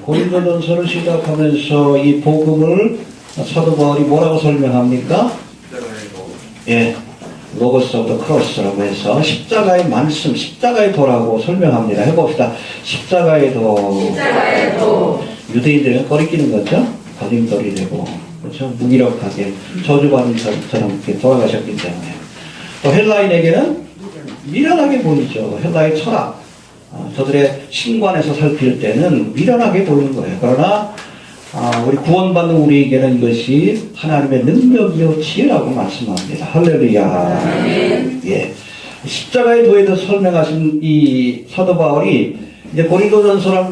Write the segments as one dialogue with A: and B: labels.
A: 고린도전서를 시작하면서 이 복음을 사도 바울이 뭐라고 설명합니까? 예, 로고스 오브 더 크로스라고 해서 십자가의 말씀, 십자가의 도라고 설명합니다. 해봅시다. 십자가의 도. 유대인들은 꺼리끼는 거죠. 걸림돌이 되고, 그렇죠. 무기력하게 저주받은 것처럼 이렇게 돌아가셨기 때문에. 또 헬라인에게는 미련하게 보이죠. 헬라의 철학. 저들의 신관에서 살필 때는 미련하게 보이는 거예요. 그러나 우리 구원받는 우리에게는 이것이 하나님의 능력이요 지혜라고 말씀합니다. 할렐루야. 예. 십자가의 도에 대해서 설명하신 이 사도 바울이 이제 고린도전서를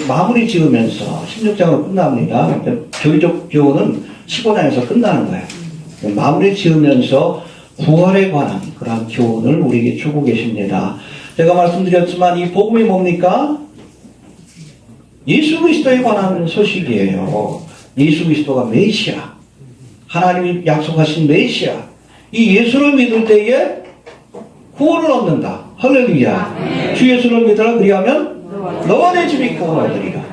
A: 마무리 지으면서 16장으로 끝납니다. 교회적 교훈은 15장에서 끝나는 거예요. 마무리 지으면서 부활에 관한 그러한 교훈을 우리에게 주고 계십니다. 제가 말씀드렸지만 이 복음이 뭡니까? 예수 그리스도에 관한 소식이에요. 예수 그리스도가 메시아, 하나님이 약속하신 메시아, 이 예수를 믿을 때에 구원을 얻는다. 할렐루야. 주 예수를 믿으라. 그리하면 너와 내 집이 구원을 얻으리라.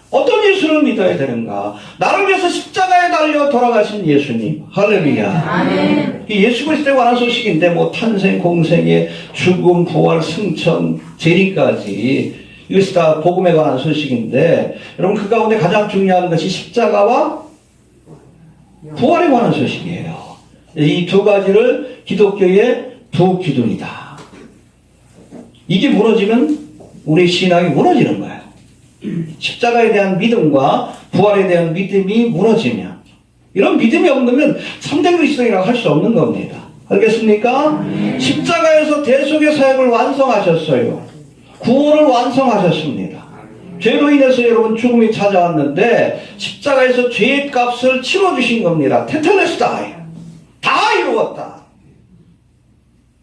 A: 어떤 예수를 믿어야 되는가? 나를 위해서 십자가에 달려 돌아가신 예수님. 할렐루야. 이 예수 그리스도에 관한 소식인데 뭐 탄생, 공생의 죽음, 부활, 승천, 재림까지 이것이 다 복음에 관한 소식인데 여러분 그 가운데 가장 중요한 것이 십자가와 부활에 관한 소식이에요. 이 두 가지를 기독교의 두 기둥이다. 이게 무너지면 우리 신앙이 무너지는 거예요. 십자가에 대한 믿음과 부활에 대한 믿음이 무너지면, 이런 믿음이 없으면 3대 그리스도인이라고 할 수 없는 겁니다. 알겠습니까? 십자가에서 대속의 사역을 완성하셨어요. 구원을 완성하셨습니다. 죄로 인해서 여러분 죽음이 찾아왔는데 십자가에서 죄의 값을 치러주신 겁니다. 테텔레스타이. 다 이루었다.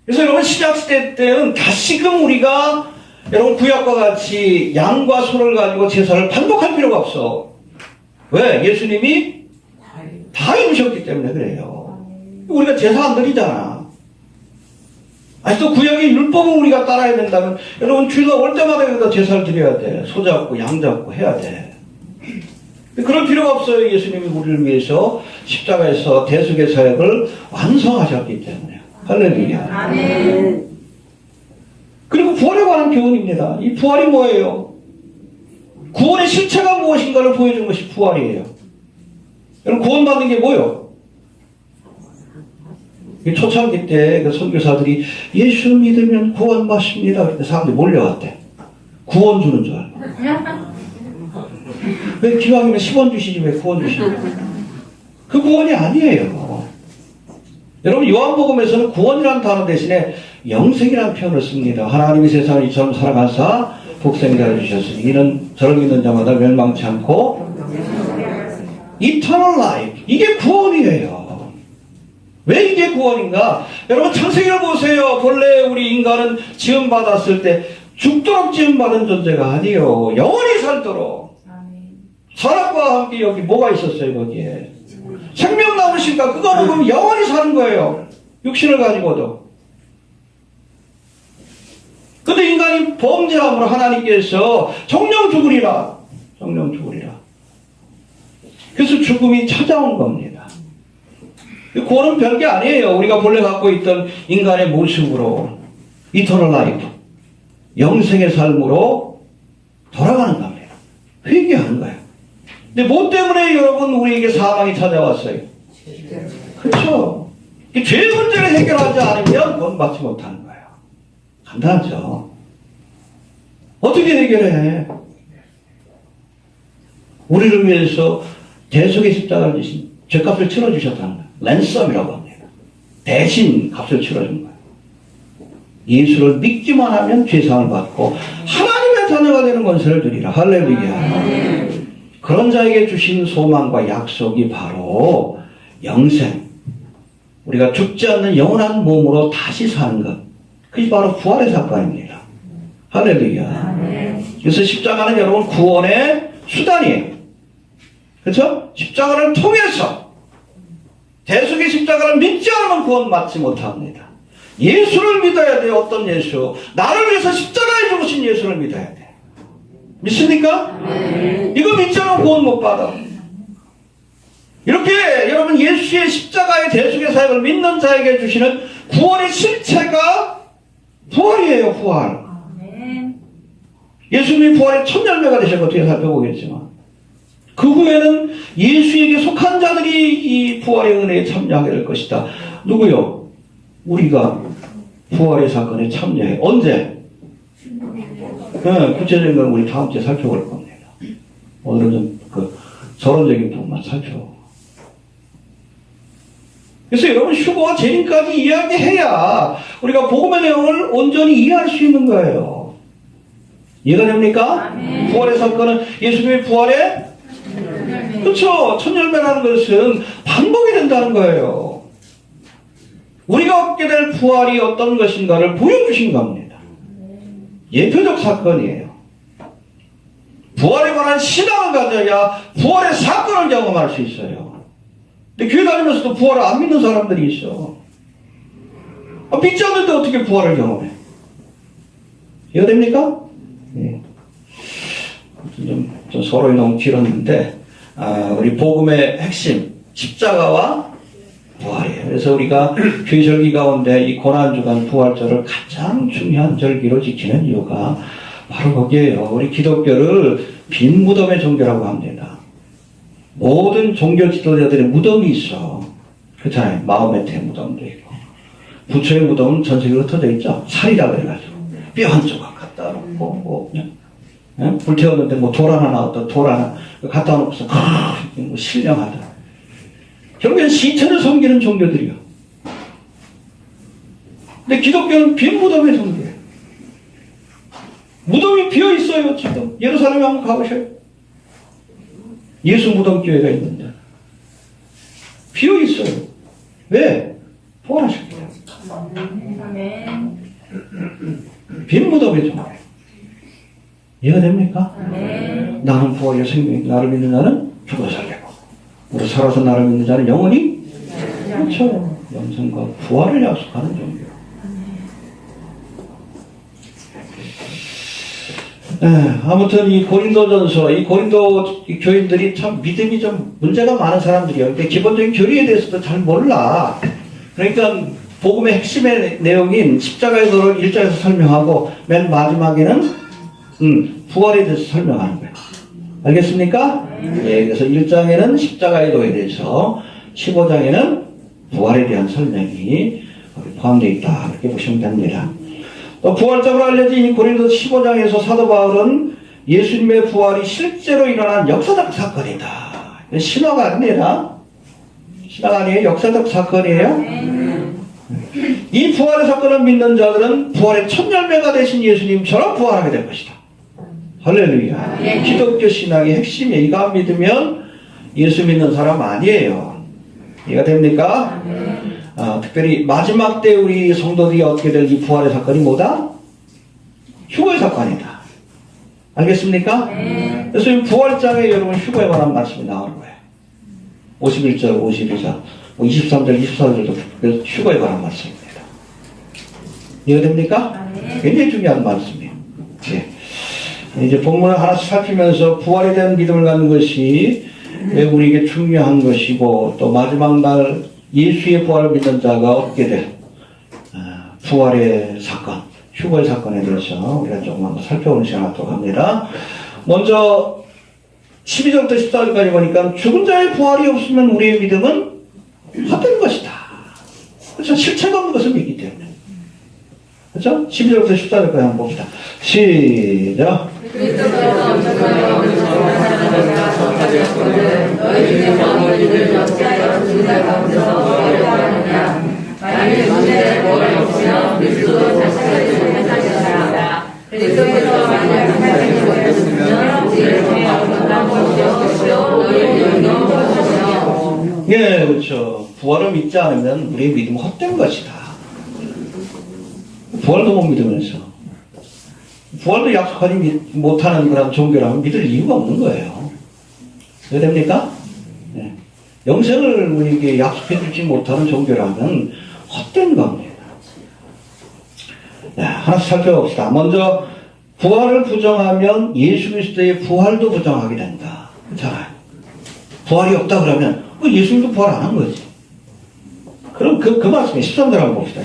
A: 그래서 여러분 신약시대 때는 다시금 우리가 여러분 구약과 같이 양과 소를 가지고 제사를 반복할 필요가 없어. 왜? 예수님이 다 이루셨기 때문에 그래요. 우리가 제사 안 드리잖아. 아니 또 구약의 율법을 우리가 따라야 된다면 여러분 주일날 올 때마다 여기다 제사를 드려야 돼. 소 잡고 양 잡고 해야 돼. 그럴 필요가 없어요. 예수님이 우리를 위해서 십자가에서 대속의 사역을 완성하셨기 때문에. 할렐루야. 아멘. 그리고 부활에 관한 교훈입니다. 이 부활이 뭐예요? 구원의 실체가 무엇인가를 보여준 것이 부활이에요. 여러분 구원받는 게 뭐예요? 초창기 때 그 선교사들이 예수 믿으면 구원받습니다. 그때 사람들이 몰려왔대. 구원 주는 줄 알고. 왜 기왕이면 10원 주시지 왜 구원 주시냐. 그 구원이 아니에요. 여러분 요한복음에서는 구원이라는 단어 대신에 영생이라는 표현을 씁니다. 하나님이 세상을 이처럼 사랑하사 복생이라 주셨으니 이는 저를 믿는 자마다 멸망치 않고 Eternal Life. 이게 구원이에요. 왜 이게 구원인가? 여러분 창세기를 보세요. 본래 우리 인간은 지음받았을 때 죽도록 지음받은 존재가 아니에요. 영원히 살도록. 선악과 함께 여기 뭐가 있었어요 거기에? 생명나무니까 그거 먹으면 영원히 사는 거예요. 육신을 가지고도. 근데 인간이 범죄함으로 하나님께서 정령 죽으리라. 정령 죽으리라. 그래서 죽음이 찾아온 겁니다. 구원은 별게 아니에요. 우리가 본래 갖고 있던 인간의 모습으로 이터널 라이프, 영생의 삶으로 돌아가는 겁니다. 회개하는 거예요. 근데 뭐 때문에 여러분 우리에게 사망이 찾아왔어요? 그렇죠. 죄 문제를 해결하지 않으면 구원받지 못하는 거예요. 간단하죠. 어떻게 해결해? 우리를 위해서 대속의 십자가를 지신 죄값을 치러주셨다는 거예요. 랜섬이라고 합니다. 대신 값을 치러준 거예요. 예수를 믿기만 하면 죄상을 받고 하나님의 자녀가 되는 권세를 누리라. 할렐루야. 그런 자에게 주신 소망과 약속이 바로 영생. 우리가 죽지 않는 영원한 몸으로 다시 사는 것. 그게 바로 부활의 사건입니다. 할렐루야. 그래서 십자가는 여러분 구원의 수단이에요. 그렇죠? 십자가를 통해서 대속의 십자가를 믿지 않으면 구원받지 못합니다. 예수를 믿어야 돼요. 어떤 예수? 나를 위해서 십자가에 죽으신 예수를 믿어야 돼. 믿습니까? 이거 믿지 않으면 구원 못 받아. 이렇게 여러분 예수의 십자가의 대속의 사역을 믿는 자에게 주시는 구원의 실체가 부활이에요. 부활. 예수님이 부활의 첫 열매가 되셨고 뒤에 살펴보겠지만 그 후에는 예수에게 속한 자들이 이 부활의 은혜에 참여하게 될 것이다. 누구요? 우리가 부활의 사건에 참여해. 언제? 네, 구체적인 건 우리 다음 주에 살펴볼 겁니다. 오늘은 좀 그 서론적인 부분만 살펴보고. 그래서 여러분 휴거와 재림까지 이야기해야 우리가 복음의 내용을 온전히 이해할 수 있는 거예요. 이해가 됩니까? 아멘. 부활의 사건은 예수님의 부활의 그렇죠. 첫 열매라는 것은 반복이 된다는 거예요. 우리가 얻게 될 부활이 어떤 것인가를 보여주신 겁니다. 예표적 사건이에요. 부활에 관한 신앙을 가져야 부활의 사건을 경험할 수 있어요. 근데 교회 다니면서도 부활을 안 믿는 사람들이 있어. 믿지 않는데 어떻게 부활을 경험해? 이해가 됩니까? 네. 좀 서로에 너무 길었는데, 우리 복음의 핵심, 십자가와 부활이에요. 그래서 우리가 교회 절기 가운데 이 고난주간 부활절을 가장 중요한 절기로 지키는 이유가 바로 거기에요. 우리 기독교를 빈 무덤의 종교라고 합니다. 모든 종교 지도자들의 무덤이 있어. 그렇잖아요. 마호메트의 무덤도 있고. 부처의 무덤은 전 세계로 흩어져 있죠. 살이라 그래가지고. 뼈 한 조각 갖다 놓고, 불 태웠는데 돌 하나 나왔다, 돌 하나 갖다 놓고서, 신령하다. 결국엔 시체를 섬기는 종교들이요. 근데 기독교는 빈 무덤의 종교예요. 무덤이 비어 있어요, 지금. 예루살렘에 한번 가보셔요. 예수 무덤교회가 있는데. 비어 있어요. 왜? 부활하셨기 때문에. 빈 무덤의 종교예요. 이해가 됩니까? 나는 부활의 생명이 나를 믿는 자는 죽어 살려고. 우리 살아서 나를 믿는 자는 영원히 그렇죠. 영생과 부활을 약속하는 종교. 아무튼 이 고린도전서, 이 고린도 교인들이 참 믿음이 좀 문제가 많은 사람들이에요. 근데 기본적인 교리에 대해서도 잘 몰라. 그러니까 복음의 핵심의 내용인 십자가의 도를 1장에서 설명하고 맨 마지막에는 부활에 대해서 설명하는 거예요. 알겠습니까? 예, 그래서 1장에는 십자가의 도에 대해서 15장에는 부활에 대한 설명이 포함되어 있다. 그렇게 보시면 됩니다. 또 부활적으로 알려진 이 고린도 15장에서 사도 바울은 예수님의 부활이 실제로 일어난 역사적 사건이다. 신화가 아니라 신화가 아니에요. 역사적 사건이에요. 이 부활의 사건을 믿는 자들은 부활의 첫 열매가 되신 예수님처럼 부활하게 될 것이다. 할렐루야. 기독교 신앙의 핵심이에요. 이거 안 믿으면 예수 믿는 사람 아니에요. 이해가 됩니까? 특별히 마지막 때 우리 성도들이 얻게 될 이 부활의 사건이 뭐다? 휴거의 사건이다. 알겠습니까? 그래서 이 부활장에 여러분 휴거에 관한 말씀이 나오는 거예요. 51절, 52절, 23절, 24절도 휴거에 관한 말씀입니다. 이해됩니까? 굉장히 중요한 말씀이에요. 네. 이제 본문을 하나씩 살피면서 부활에 대한 믿음을 갖는 것이 왜 우리에게 중요한 것이고 또 마지막 날 예수의 부활을 믿는 자가 얻게 될 부활의 사건, 휴거의 사건에 대해서 우리가 조금 한번 살펴보는 시간을 갖도록 합니다. 먼저 12절부터 14절까지 보니까 죽은 자의 부활이 없으면 우리의 믿음은 헛된 것이다. 그렇죠? 실체가 없는 것을 믿기 때문에. 그렇죠? 12절부터 14절까지 한번 봅시다. 시작. 예, 그렇죠. 부활을 믿지 않으면 우리의 믿음은 헛된 것이다. 부활도 못 믿으면서 부활도 약속하지 못하는 그런 종교라면 믿을 이유가 없는 거예요. 왜 됩니까? 네. 영생을 우리에게 약속해 주지 못하는 종교라면 헛된 겁니다. 네, 하나씩 살펴봅시다. 먼저 부활을 부정하면 예수 그리스도의 부활도 부정하게 된다. 그렇잖아요. 부활이 없다 그러면 예수님도 부활 안 한 거지. 그럼 그 말씀에 13절 한번 봅시다.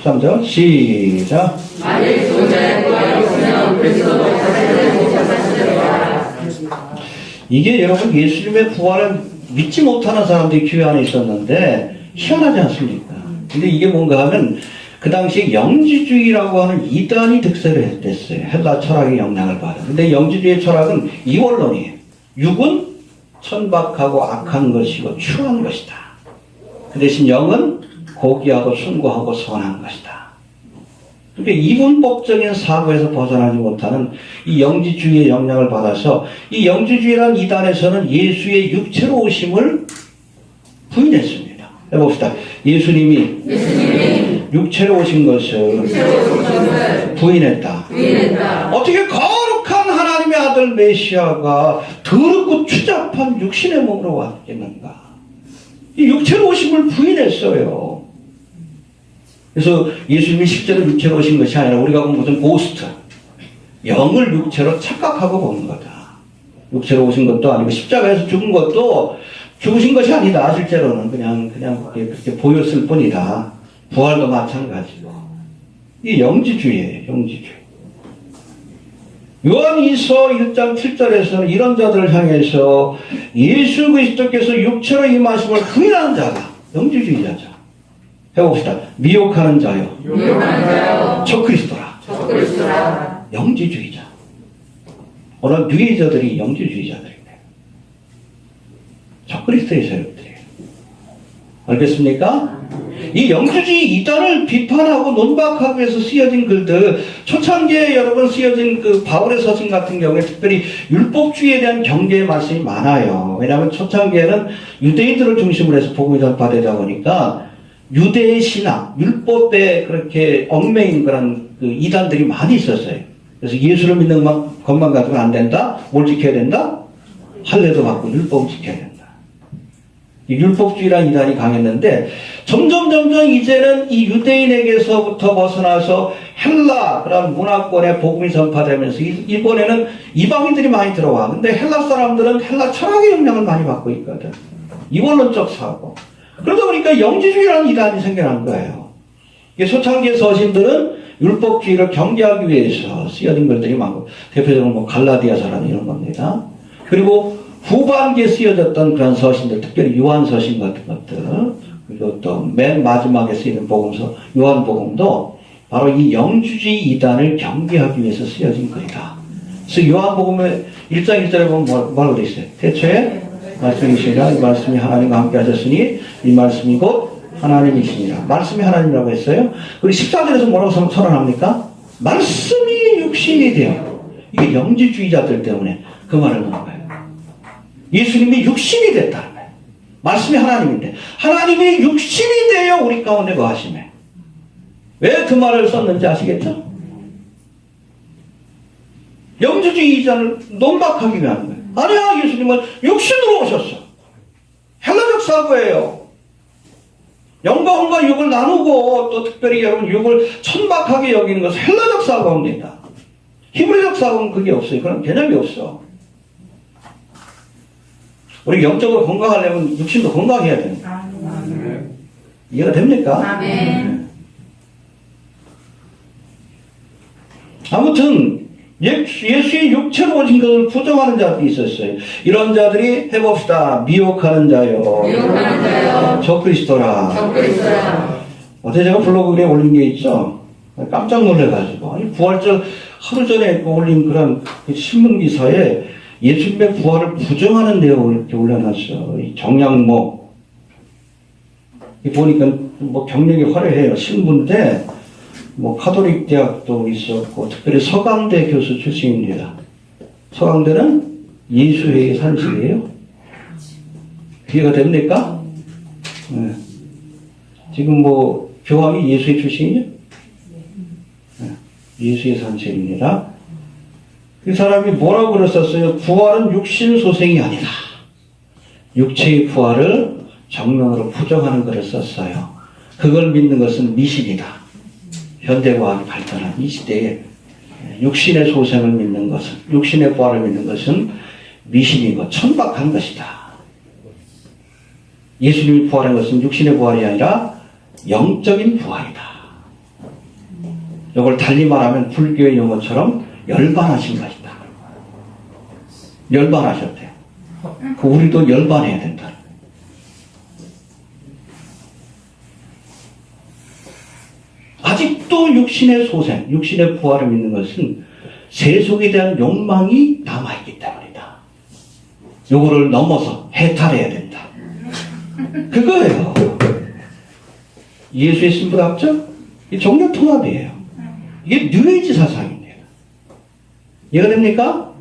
A: 13절 시작.
B: 만일 존재의 부활이 없으면 그리스도도 사실은 못 사실이라.
A: 이게 여러분 예수님의 부활을 믿지 못하는 사람들이 교회 안에 있었는데 희한하지 않습니까? 근데 이게 뭔가 하면 그 당시에 영지주의라고 하는 이단이 득세를 했댔어요. 헬라 철학의 영향을 받아. 근데 영지주의 철학은 이원론이에요. 육은 천박하고 악한 것이고 추한 것이다. 그 대신 영은 고귀하고 숭고하고 선한 것이다. 그러니까 이분법적인 사고에서 벗어나지 못하는 이 영지주의의 영향을 받아서 이 영지주의라는 이단에서는 예수의 육체로 오심을 부인했습니다. 해봅시다. 예수님이 육체로 오신 것을 부인했다. 어떻게 거룩한 하나님의 아들 메시아가 더럽고 추잡한 육신의 몸으로 왔겠는가? 이 육체로 오심을 부인했어요. 그래서 예수님이 실제로 육체로 오신 것이 아니라 우리가 본 무슨 고스트, 영을 육체로 착각하고 보는 거다. 육체로 오신 것도 아니고 십자가에서 죽은 것도 죽으신 것이 아니다. 실제로는 그냥 그렇게 보였을 뿐이다. 부활도 마찬가지고. 이 영지주의예요. 영지주의. 요한일서 1장 7절에서는 이런 자들을 향해서 예수 그리스도께서 육체로 임하심을 부인하는 자가 영지주의자죠. 해봅시다. 미혹하는 자요. 적그리스도라. 영지주의자. 오늘 뉴에이저들이 영지주의자들이에요. 적그리스도의 세력들이에요. 알겠습니까? 이 영주주의 이단을 비판하고 논박하기 위해서 쓰여진 글들, 초창기에 여러분 쓰여진 그 바울의 서신 같은 경우에 특별히 율법주의에 대한 경계의 말씀이 많아요. 왜냐하면 초창기에는 유대인들을 중심으로 해서 복음이 전파되다 보니까 유대의 신학, 율법에 그렇게 얽매인 그런 그 이단들이 많이 있었어요. 그래서 예수를 믿는 것만 가지고는 안 된다? 뭘 지켜야 된다? 할례도 받고 율법을 지켜야 된다. 이 율법주의라는 이단이 강했는데 점점 이제는 이 유대인에게서부터 벗어나서 헬라 그런 문화권의 복음이 전파되면서 이번에는 이방인들이 많이 들어와. 근데 헬라 사람들은 헬라 철학의 영향을 많이 받고 있거든. 이원론적 사고. 그러다 보니까 영지주의라는 이단이 생겨난 거예요. 초창기의 서신들은 율법주의를 경계하기 위해서 쓰여진 글들이 많고 대표적으로 뭐 갈라디아서라는 이런 겁니다. 그리고 후반기에 쓰여졌던 그런 서신들, 특별히 요한서신 같은 것들, 그리고 또 맨 마지막에 쓰이는 복음서, 요한복음도 바로 이 영주주의 이단을 경계하기 위해서 쓰여진 글이다. 그래서 요한복음의 1장 1절에 보면 뭐라고 되어 있어요? 태초에 말씀이시니라. 이 말씀이 하나님과 함께 하셨으니 이 말씀이 곧 하나님이시니라. 말씀이 하나님이라고 했어요. 그리고 14절에서 뭐라고 선언합니까? 말씀이 육신이 되어. 이게 영지주의자들 때문에 그 말을 넣은 거예요. 예수님이 육신이 됐다는 거예요. 말씀이 하나님인데 하나님이 육신이 되어 우리 가운데 거하시네. 왜 그 말을 썼는지 아시겠죠? 영주주의 이단을 논박하기 위한 거예요. 아니야, 예수님은 육신으로 오셨어. 헬라적 사고예요. 영과 혼과 육을 나누고 또 특별히 여러분 육을 천박하게 여기는 것은 헬라적 사고입니다. 히브리적 사고는 그게 없어요. 그런 개념이 없어. 우리 영적으로 건강하려면 육신도 건강해야 됩니다. 이해가 됩니까?
B: 아멘.
A: 아무튼 예수의 육체로 오신 것을 부정하는 자들이 있었어요. 이런 자들이 해봅시다. 미혹하는 자요. 적그리스도라. 어제 제가 블로그에 올린 게 있죠. 깜짝 놀래가지고 아니 부활절 하루 전에 올린 그런 신문 기사에 예수님의 부활을 부정하는 내용을 이렇게 올려놨어. 이 정양모. 보니까 뭐 경력이 화려해요. 신부인데, 뭐 카톨릭 대학도 있었고, 특별히 서강대 교수 출신입니다. 서강대는 예수회의 산실이에요. 이해가 됩니까? 네. 지금 뭐, 교황이 예수회 출신이죠? 네. 예수의 산실입니다. 그 사람이 뭐라고 그랬었어요? 부활은 육신 소생이 아니다. 육체의 부활을 정면으로 부정하는 글을 썼어요. 그걸 믿는 것은 미신이다. 현대과학이 발전한 이 시대에 육신의 소생을 믿는 것은, 육신의 부활을 믿는 것은 미신이고 천박한 것이다. 예수님이 부활한 것은 육신의 부활이 아니라 영적인 부활이다. 이걸 달리 말하면 불교의 용어처럼 열반하신 것이다. 열반하셨대요. 우리도 열반해야 된다. 아직도 육신의 소생, 육신의 부활을 믿는 것은 세속에 대한 욕망이 남아있기 때문이다. 요거를 넘어서 해탈해야 된다. 그거예요. 예수의 신부답죠? 이 종교 통합이에요. 이게 뉴에이지 사상입니다. 이해가 됩니까?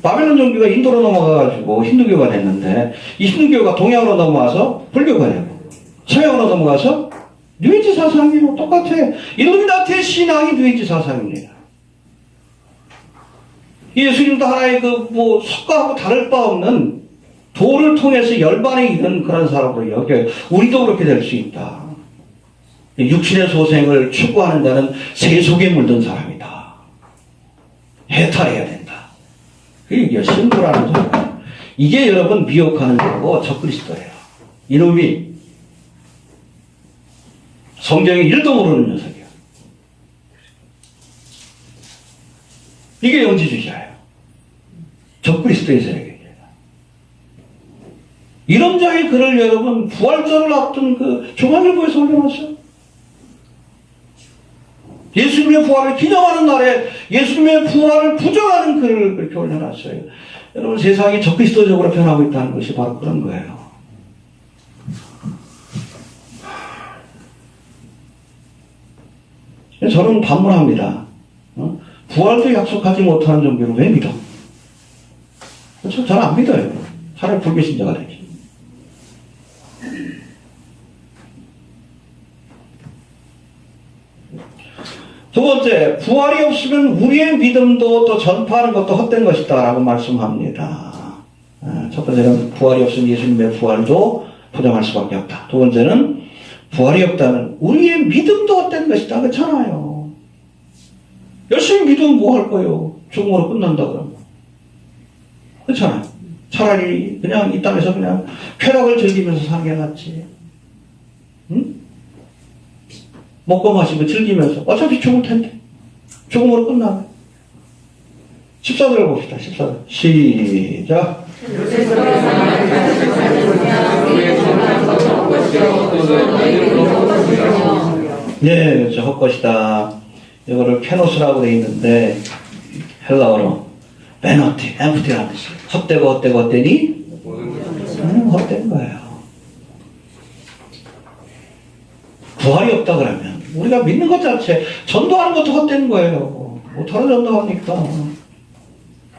A: 바벨론 종교가 인도로 넘어가가지고 힌두교가 됐는데, 이 힌두교가 동양으로 넘어와서 불교가 되고, 서양으로 넘어가서 뉴에이지 사상이에요. 똑같아요. 일루미나티의 신앙이 뉴에이지 사상입니다. 예수님도 하나의 석가하고 다를 바 없는 도를 통해서 열반에 이른 그런 사람으로 여겨요. 우리도 그렇게 될 수 있다. 육신의 소생을 추구하는 자는 세속에 물든 사람이다. 해탈해야 된다. 그게 신부라는 자가. 이게 여러분 미혹하는 자고 적그리스도예요. 이놈이 성경에 1도 모르는 녀석이야. 이게 영지주의자예요. 적그리스도의 세력이에요. 이런 자의 글을 여러분 부활절을 앞둔 그 중앙일보에서 올려놨어요. 예수님의 부활을 기념하는 날에 예수님의 부활을 부정하는 글을 그렇게 올려놨어요. 여러분 세상이 적그리스도적으로 변하고 있다는 것이 바로 그런 거예요. 저는 반문합니다. 부활도 약속하지 못하는 종교를 왜 믿어? 저는 안 믿어요. 차라리 불교신자가 되지. 두 번째, 부활이 없으면 우리의 믿음도 또 전파하는 것도 헛된 것이다 라고 말씀합니다. 첫 번째는 부활이 없으면 예수님의 부활도 부정할 수밖에 없다. 두 번째는 부활이 없다면 우리의 믿음도 헛된 것이다. 그렇잖아요. 열심히 믿으면 뭐 할 거예요? 죽음으로 끝난다 그러면. 그렇잖아요. 차라리 그냥 이 땅에서 그냥 쾌락을 즐기면서 사는 게 낫지. 응? 먹고 마시고 즐기면서 어차피 죽을 텐데 죽음으로 끝나면. 14절을 봅시다. 14절 시작. 네, 그렇죠. 헛것이다. 이거를 페노스라고 되어 있는데 헬라어로 베너티, 엠프티라는 뜻이 헛되고 헛되고 헛되니 헛된 거예요. 부활이 없다 그러면 우리가 믿는 것 자체 전도하는 것도 헛된 거예요. 못하러 전도하니까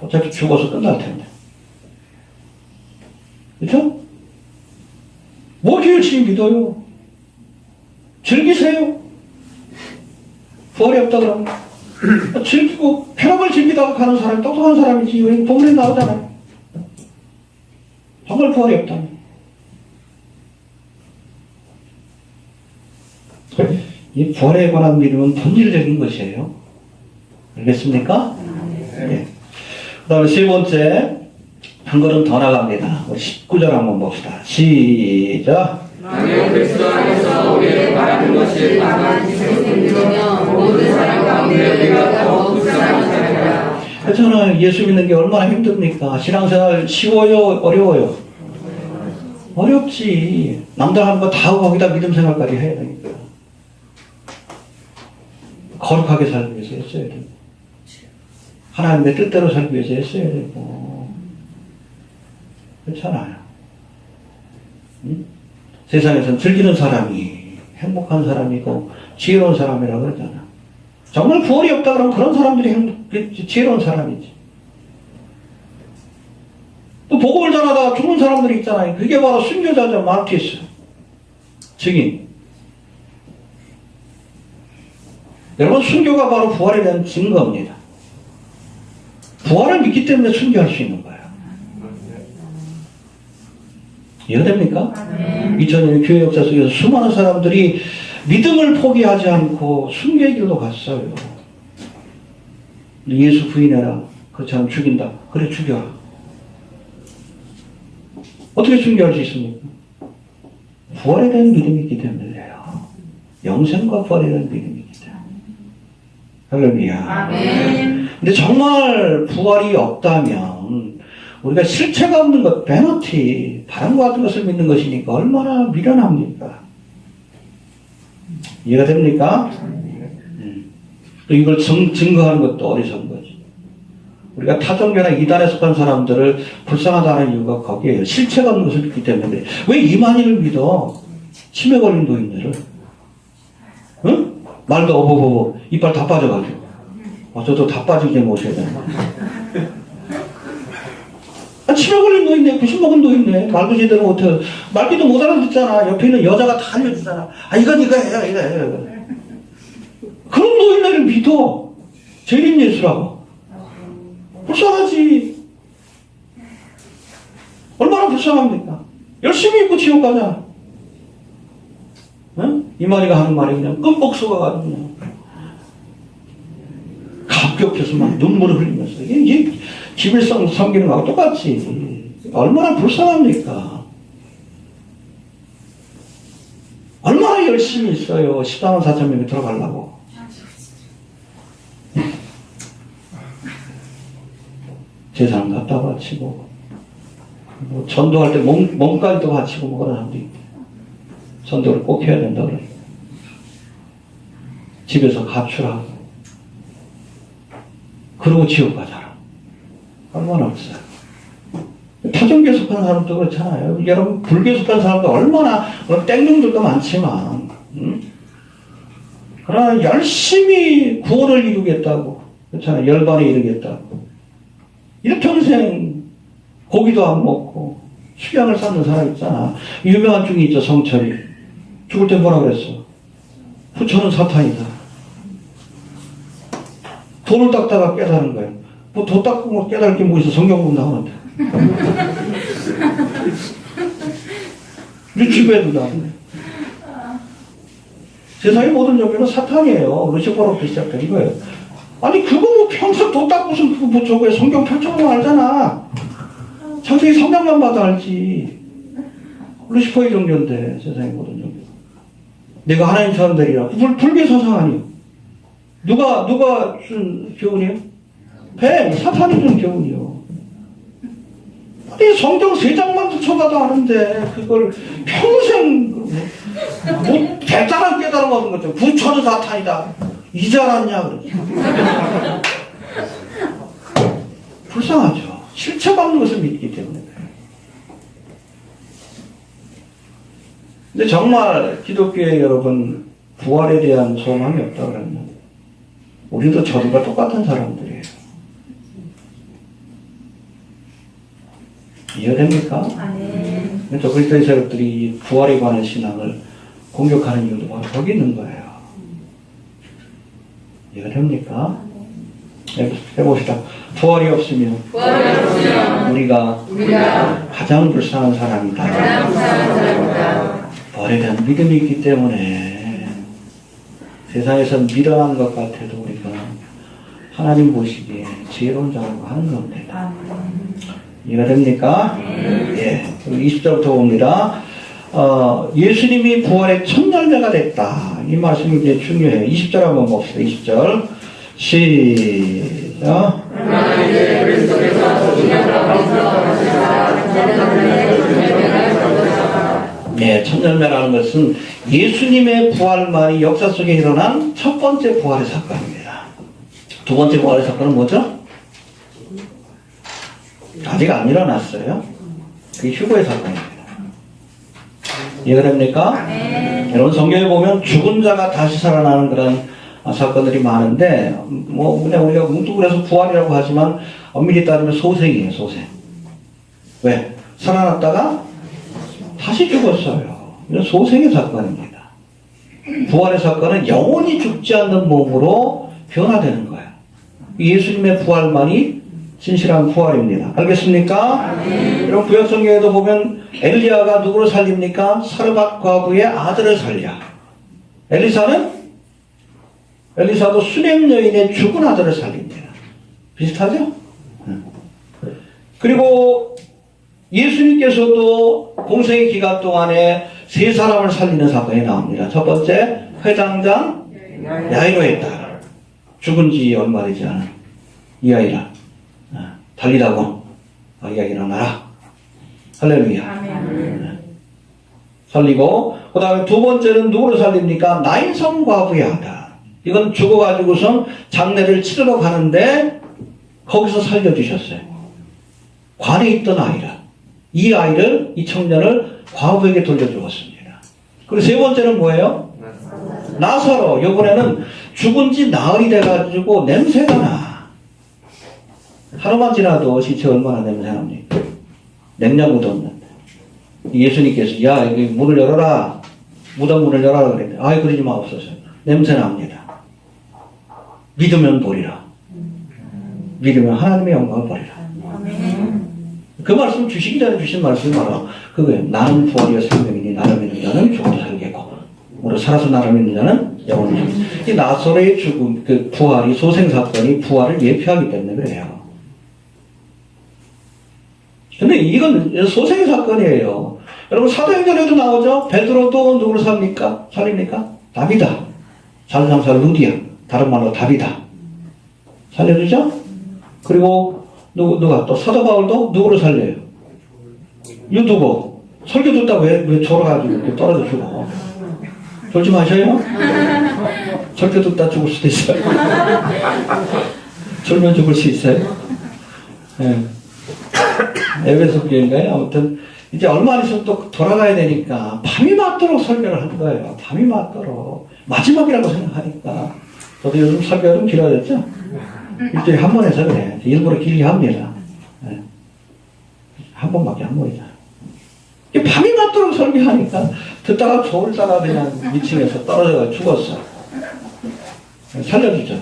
A: 어차피 죽어서 끝날 텐데. 그렇죠? 뭐 열심히 믿어요? 즐기세요. 부활이 없다 그러면 즐기고 쾌락을 즐기다가 가는 사람이 똑똑한 사람이지. 왜 본문에 나오잖아요. 정말 부활이 없다면. 이 부활에 관한 믿음은 본질적인 것이에요. 알겠습니까? 네. 그 다음에 세 번째, 한 걸음 더 나갑니다. 19절 한번 봅시다. 시작.
B: 만일 그리스도 안에서 우리의 바라는 것이 강한 지성을 믿으며 모든 사람 가운데 우리가 더 불쌍한 사람이다.
A: 저는 예수 믿는 게 얼마나 힘듭니까? 신앙생활 쉬워요? 어려워요? 어렵지. 남들 하는 거 다 하고 거기다 믿음 생활까지 해야 되니까. 거룩하게 살기 위해서 했어야 되고 하나님의 뜻대로 살기 위해서 했어야 되고 그렇잖아요. 응? 세상에서는 즐기는 사람이 행복한 사람이고 지혜로운 사람이라고 그러잖아. 정말 부활이 없다 그러면 그런 사람들이 지혜로운 사람이지. 또 복음을 전하다가 죽는 사람들이 있잖아요. 그게 바로 순교자죠. 마르티스 증인. 여러분 순교가 바로 부활에 대한 증거입니다. 부활을 믿기 때문에 순교할 수 있는 거예요. 이해됩니까? 2000년 교회 역사 속에서 수많은 사람들이 믿음을 포기하지 않고 순교의 길로 갔어요. 예수 부인해라. 그렇지 않으면 죽인다. 그래, 죽여라. 어떻게 순교할 수 있습니까? 부활에 대한 믿음이 있기 때문에요. 영생과 부활에 대한 믿음이 있기 때문에. 할렐루야.
B: 아멘.
A: 근데 정말 부활이 없다면 우리가 실체가 없는 것, 베너티, 바람과 같은 것을 믿는 것이니까 얼마나 미련합니까? 이해가 됩니까? 또 이걸 증거하는 것도 어리석은 거지. 우리가 타종교나 이단에 속한 사람들을 불쌍하다는 이유가 거기에요. 실체가 없는 것을 믿기 때문에. 왜 이만희를 믿어? 치매 걸린 노인네를. 응? 말도 어버버버 이빨 다 빠져가지고. 저도 다 빠지게 모셔야 되나? 치매 걸린 노인네, 90 먹은 노인네. 말도 제대로 못해. 말기도 못 알아듣잖아. 옆에 있는 여자가 다 알려주잖아. 이건 이거 해요, 이거 해요. 그런 노인네를 믿어. 재림 예수라고. 불쌍하지. 얼마나 불쌍합니까? 열심히 입고 지옥 가자. 응? 이만희가 하는 말이 그냥 끔뻑 쏘가가지고 그냥 갑격해서 막 눈물을 흘리면서 이게 기빌성 섬기는 거하고 똑같지. 얼마나 불쌍합니까? 얼마나 열심히 있어요. 14만 4천 명이 들어가려고. 재산 갖다 바치고, 뭐 전도할 때 몸까지도 바치고 뭐 그런 사람도 있고, 전도를 꼭 해야 된다 그래. 집에서 가출하고, 그러고 지옥 가잖아. 얼마나 없어요. 타종교에 속한 사람도 그렇잖아요. 여러분, 불교에 속한 사람도 얼마나, 땡중들도 많지만, 그러나 열심히 구원을 이루겠다고, 그렇잖아요. 열반에 이르겠다고. 일평생 고기도 안 먹고 수양을 쌓는 사람 있잖아. 유명한 중이 있죠. 성철이. 죽을 때 뭐라 그랬어? 부처는 사탄이다. 돈을 닦다가 깨달은 거예요. 뭐 돈 닦고 깨달을 게 뭐 있어. 성경 보면 나오는데. 유튜브에도 나오네. 세상의 모든 종교는 사탄이에요. 루시퍼로부터 시작된 거예요. 아니 그거 뭐 평생 돈 닦고서 그거 뭐 저거에 성경 펼쳐보면 알잖아. 창세기 성경만 봐도 알지. 루시퍼의 종교인데 세상의 모든 종교. 내가 하나님 사람 되리라. 불교 사상 아니요. 누가 준 교훈이에요? 사탄이 준 교훈이요. 아니 성경 3장만 쳐봐도 아는데 그걸 평생 뭐 대단한 깨달음 얻은 거죠. 부처는 사탄이다. 이제 알았냐 그러지. 불쌍하죠. 실체가 없는 것을 믿기 때문에. 근데 정말 기독교에 여러분 부활에 대한 소망이 없다 그러면 우리도 저들과 똑같은 사람들이에요. 이해됩니까? 그래서 그리스도의 세력들이 부활에 관한 신앙을 공격하는 이유도 바로 거기 있는 거예요. 이해가 됩니까? 해봅시다. 부활이 없으면 우리가 가장 불쌍한 사람이다. 부활에 대한 믿음이 있기 때문에 세상에서 미련한 것 같아도 우리가 하나님 보시기에 지혜로운 자라고 하는 겁니다. 이해가 됩니까? 예. 20절부터 봅니다. 예수님이 부활의 첫 열매가 됐다. 이 말씀이 굉장히 중요해요. 20절 한번 봅시다. 20절. 시작. 네, 첫 열매라는 것은 예수님의 부활만이 역사 속에 일어난 첫 번째 부활의 사건입니다. 두 번째 부활의 사건은 뭐죠? 아직 안 일어났어요. 그게 휴거의 사건입니다. 이해가 됩니까? 여러분 성경에 보면 죽은 자가 다시 살아나는 그런 사건들이 많은데 뭐 그냥 우리가 뭉뚱그려서 부활이라고 하지만 엄밀히 따르면 소생이에요. 소생. 왜? 살아났다가 다시 죽었어요. 이건 소생의 사건입니다. 부활의 사건은 영원히 죽지 않는 몸으로 변화되는 거예요. 예수님의 부활만이 진실한 부활입니다. 알겠습니까? 여러분 구약성경에도 보면 엘리야가 누구를 살립니까? 사르밧 과부의 아들을 살려. 엘리사도 수냄 여인의 죽은 아들을 살립니다. 비슷하죠? 그리고 예수님께서도 공생의 기간 동안에 세 사람을 살리는 사건이 나옵니다. 첫 번째, 회당장 야이로의 딸. 죽은 지 얼마 되지 않은 이 아이라. 달리라고. 아이가 일어나라. 할렐루야. 살리고, 그 다음에 두 번째는 누구를 살립니까? 나인성 과부의 아들. 이건 죽어가지고선 장례를 치르러 가는데 거기서 살려주셨어요. 관에 있던 아이라. 이 아이를, 이 청년을 과부에게 돌려주었습니다. 그리고 세 번째는 뭐예요? 나사로. 이번에는 죽은 지 나흘이 돼가지고 냄새가 나. 하루만 지나도 시체 얼마나 냄새납니까? 냉장고도 없는데. 예수님께서, 야, 여기 문을 열어라. 무덤 문을 열어라 그랬는데, 아이, 그러지 마옵소서. 냄새납니다. 믿으면 보리라. 믿으면 하나님의 영광을 보리라. 그 말씀 주시기 전에 주신 말씀이 바로 그거예요. 나는 부활이요 생명이니 나를 믿는 자는 죽어도 살겠고 오늘 살아서 나를 믿는 자는 영원히 살겠고. 이 나사로의 죽음, 그 부활이 소생사건이 부활을 예표하기 때문에 그래요. 근데 이건 소생의 사건이에요. 여러분 사도행전에도 나오죠. 베드로도 누구를 살립니까? 다비다. 살상사 루디아. 다른 말로 다비다. 살려주죠? 그리고 누가 또 사도 바울도 누구를 살려요? 유두고. 설교 듣다 왜 졸아가지고 이렇게 떨어져 죽어? 졸지 마셔요? 설교 듣다 죽을 수도 있어요. 졸면 죽을 수 있어요. 네. 에베소 교회인가요? 아무튼 이제 얼마 안 있으면 또 돌아가야 되니까 밤이 맞도록 설교를 한 거예요. 밤이 맞도록. 마지막이라고 생각하니까. 저도 요즘 설교가 좀 길어졌죠? 일주일에 한 번 해서 그래. 일부러 길게 합니다. 네. 한 번밖에 안 보이잖아. 밤이 맞도록 설교하니까 듣다가 졸다가 그냥 2층에서 떨어져가 죽었어. 살려주죠.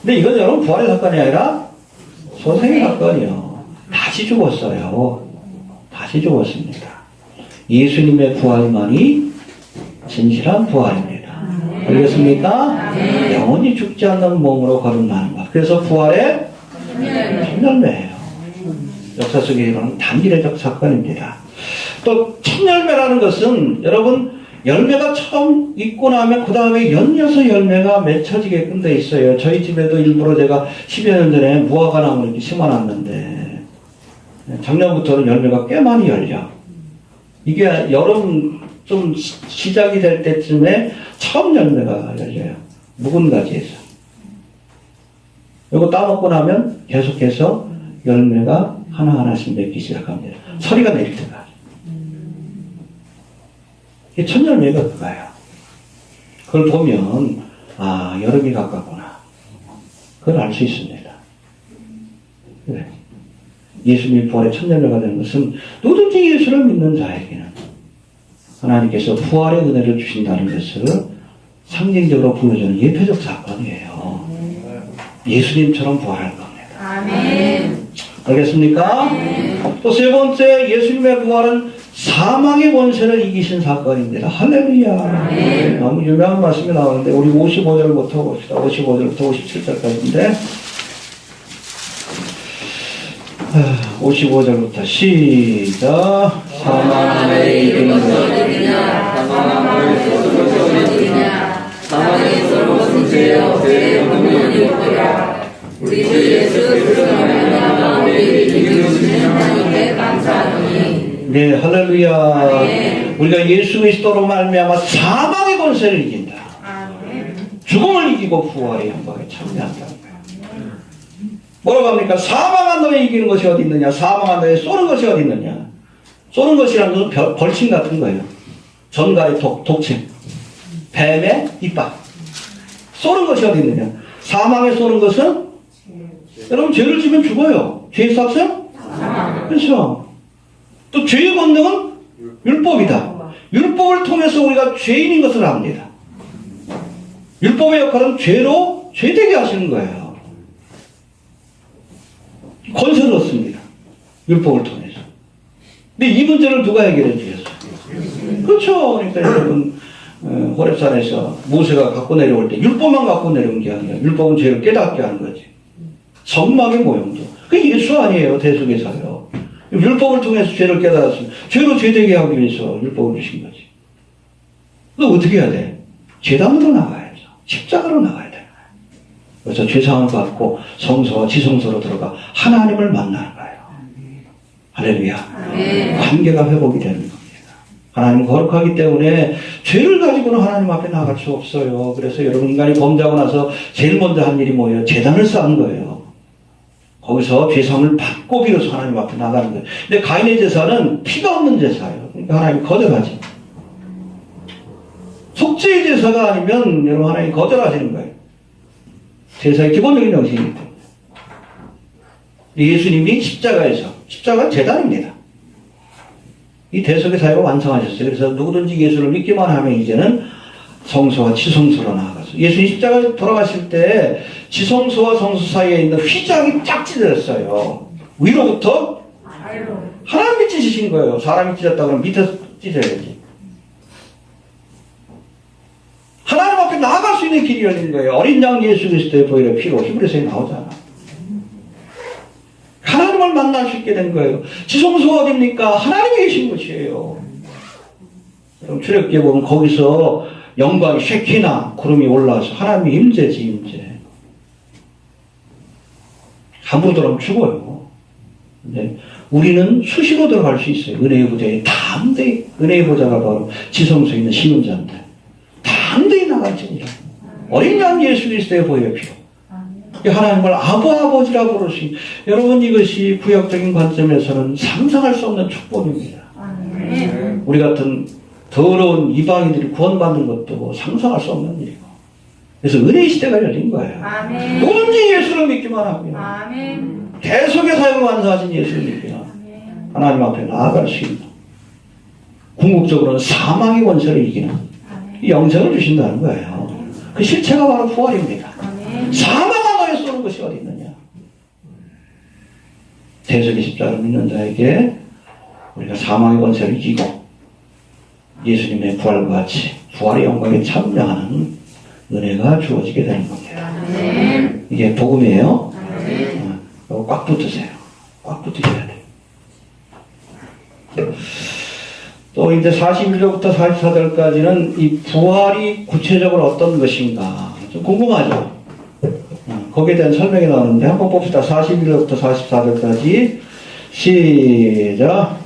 A: 근데 이건 여러분 부활의 사건이 아니라 소생의 사건이요. 다시 죽었어요. 다시 죽었습니다. 예수님의 부활만이 진실한 부활입니다. 알겠습니까? 영원히 죽지 않는 몸으로 거듭나는 것. 그래서 부활의 첫열매예요. 역사 속에 일어나는 단기례적 사건입니다. 또 첫열매라는 것은 여러분 열매가 처음 있고 나면 그 다음에 연이어서 열매가 맺혀지게끔 돼 있어요. 저희 집에도 일부러 제가 10여 년 전에 무화과 나무를 이렇게 심어놨는데 작년부터는 열매가 꽤 많이 열려. 이게 여름 좀 시작이 될 때쯤에 처음 열매가 열려요. 묵은 가지에서. 이거 따먹고 나면 계속해서 열매가 하나하나씩 맺기 시작합니다. 서리가 내릴 때까지. 이게 첫 열매가 그거예요. 그걸 보면 아 여름이 가깝구나. 그걸 알 수 있습니다. 그래. 예수님이 부활의 첫 열매가 되는 것은 누구든지 예수를 믿는 자에게는 하나님께서 부활의 은혜를 주신다는 것을 상징적으로 보여주는 예표적 사건이에요. 예수님처럼 부활할 겁니다.
B: 아멘.
A: 알겠습니까? 또 세 번째 예수님의 부활은 사망의 권세를 이기신 사건입니다. 할렐루야. 너무 유명한 말씀이 나오는데 우리 55절부터 봅시다. 55절부터 57절까지인데 55절부터 시작.
B: 사망을 이긴 것이 어디냐? 사망을 쏟은 것이 어디냐? 사망에서 무슨 죄여 죄의 권능이 없더라. 우리 주 예수 그리스도로 말미암아 우리를 이기시는 하나님께 감사하노니.
A: 네, 할렐루야. 우리가 예수 그리스도로 말미암아 사망의 권세를 이긴다. 죽음을 이기고 부활의 영광에 참여한다는 거예요. 뭐라고 합니까? 사망한 너에 이기는 것이 어디 있느냐? 사망한 너에 쏘는 것이 어디 있느냐? 쏘는 것이라는 것은 벌침 같은 거예요. 전갈의 독침, 뱀의 이빨. 쏘는 것이 어디 있느냐? 사망에 쏘는 것은 여러분 죄를 지면 죽어요. 죄의 삭은? 그렇죠. 또 죄의 권능은 율법이다. 율법을 통해서 우리가 죄인인 것을 압니다. 율법의 역할은 죄로 죄되게 하시는 거예요. 권세를 얻습니다. 율법을 통해서. 근데 이 문제를 누가 해결해 주겠어요? 그렇죠. 그러니까 여러분 호렙산에서 모세가 갖고 내려올 때 율법만 갖고 내려온 게 아니라 율법은 죄를 깨닫게 하는 거지. 성막의 모형도. 그게 예수 아니에요. 대속의사요. 율법을 통해서 죄를 깨달았으면 죄로 죄되게 하기 위해서 율법을 주신 거지. 너 어떻게 해야 돼? 제단으로 나가야죠. 십자가로 나가야 돼. 그래서 죄상을 받고 성소와 지성소로 들어가 하나님을 만나는 거예요. 할렐루야. 관계가 회복이 되는 겁니다. 하나님 거룩하기 때문에 죄를 가지고는 하나님 앞에 나갈 수 없어요. 그래서 여러분 인간이 범죄하고 나서 제일 먼저 한 일이 뭐예요? 제단을 쌓은 거예요. 거기서 죄상을 받고 비로소 하나님 앞에 나가는 거예요. 근데 가인의 제사는 피가 없는 제사예요. 그러니까 하나님이 거절하지. 속죄의 제사가 아니면 여러분 하나님이 거절하시는 거예요. 제사의 기본적인 정신이기 때문에. 예수님이 십자가는 제단입니다. 이 대속의 사역을 완성하셨어요. 그래서 누구든지 예수를 믿기만 하면 이제는 성소와 지성소로 나아가서 예수님 십자가에 돌아가실 때 지성소와 성소 사이에 있는 휘장이 쫙 찢어졌어요. 위로부터 하나님이 찢으신 거예요. 사람이 찢었다 그러면 밑에서 찢어야지. 하나님 앞에 나아갈 수 있는 길이 열린 거예요. 어린 양 예수 그리스도의 보혈의 피로 히브리서에 나오잖아. 하나님을 만날 수 있게 된 거예요. 지성소가 어딥니까? 하나님이 계신 곳이에요. 그럼 출애굽기에 보면 거기서 영광이 쉐키나 구름이 올라와서 하나님의 임재지 임재. 함부로 들어가면 죽어요. 근데 우리는 수시로 들어갈 수 있어요. 은혜의 보좌에 담대히 은혜의 보좌가 바로 지성소에 있는 신혼자인데 담대히 나갈지니라. 어린 양 예수 그리스도의 보혈의 피로. 하나님을 아버지라고 부르신 여러분 이것이 구약적인 관점에서는 상상할 수 없는 축복입니다. 우리 같은 더러운 이방인들이 구원받는 것도 상상할 수 없는 일이고 그래서 은혜의 시대가 열린 거예요. 누구든지 예수를 믿기만 하면 대속의 사역을 완성하신 예수를 믿기만 하나님 앞에 나아갈 수 있는 궁극적으로는 사망의 원수를 이기는 이 영생을 주신다는 거예요. 그 실체가 바로 부활입니다. 사망 쏘는 것이 어디 있느냐? 대속의 십자가를 믿는 자에게 우리가 사망의 권세를 이기고 예수님의 부활과 같이 부활의 영광에 참여하는 은혜가 주어지게 되는 겁니다. 이게 복음이에요. 꽉 붙으세요. 꽉 붙으셔야 돼요. 또 이제 41절부터 44절까지는 이 부활이 구체적으로 어떤 것인가 좀 궁금하죠? 거기에 대한 설명이 나오는데 한번 봅시다. 41절부터 44절까지 시작.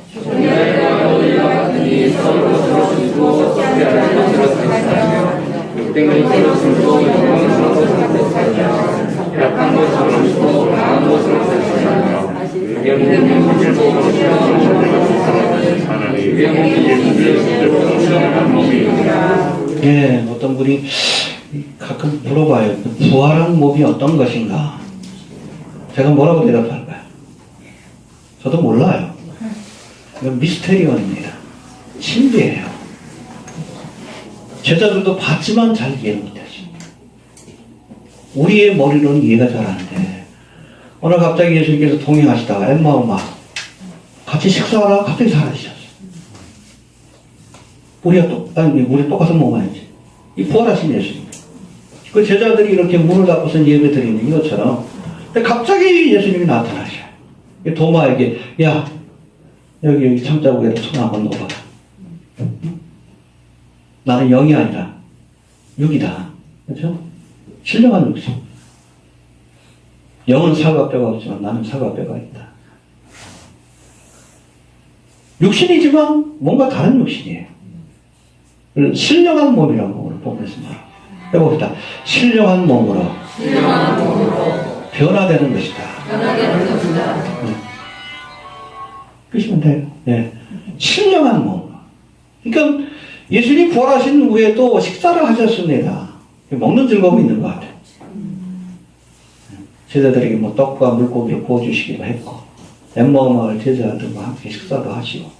A: 예, 어떤 분이 가끔 물어봐요. 부활한 몸이 어떤 것인가? 제가 뭐라고 대답할까요? 저도 몰라요. 이건 미스테리언입니다. 신비해요. 제자들도 봤지만 잘 이해를 못하지. 우리의 머리로는 이해가 잘 안 돼. 오늘 갑자기 예수님께서 동행하시다가 엠마오마 같이 식사하다가 갑자기 사라지셨어요. 우리 똑같은 몸 아니지. 이 부활하신 예수님. 그 제자들이 이렇게 문을 닫고서 예배 드리는 이것처럼 근데 갑자기 예수님이 나타나셔요. 도마에게 야 여기 창자국에다 손 한번 넣어봐. 나는 영이 아니라 육이다. 그렇죠? 신령한 육신. 영은 사과뼈가 없지만 나는 사과뼈가 있다. 육신이지만 뭔가 다른 육신이에요. 신령한 몸이라고 오늘 보겠습니다. 해봅시다. 신령한 몸으로 변화되는 것이다. 그러시면 돼요. 네. 신령한 몸. 그러니까 예수님이 부활하신 후에도 식사를 하셨습니다. 먹는 즐거움이 있는 것 같아요. 제자들에게 뭐 떡과 물고기를 구워주시기도 했고 엠마오마을 제자들과 함께 식사도 하시고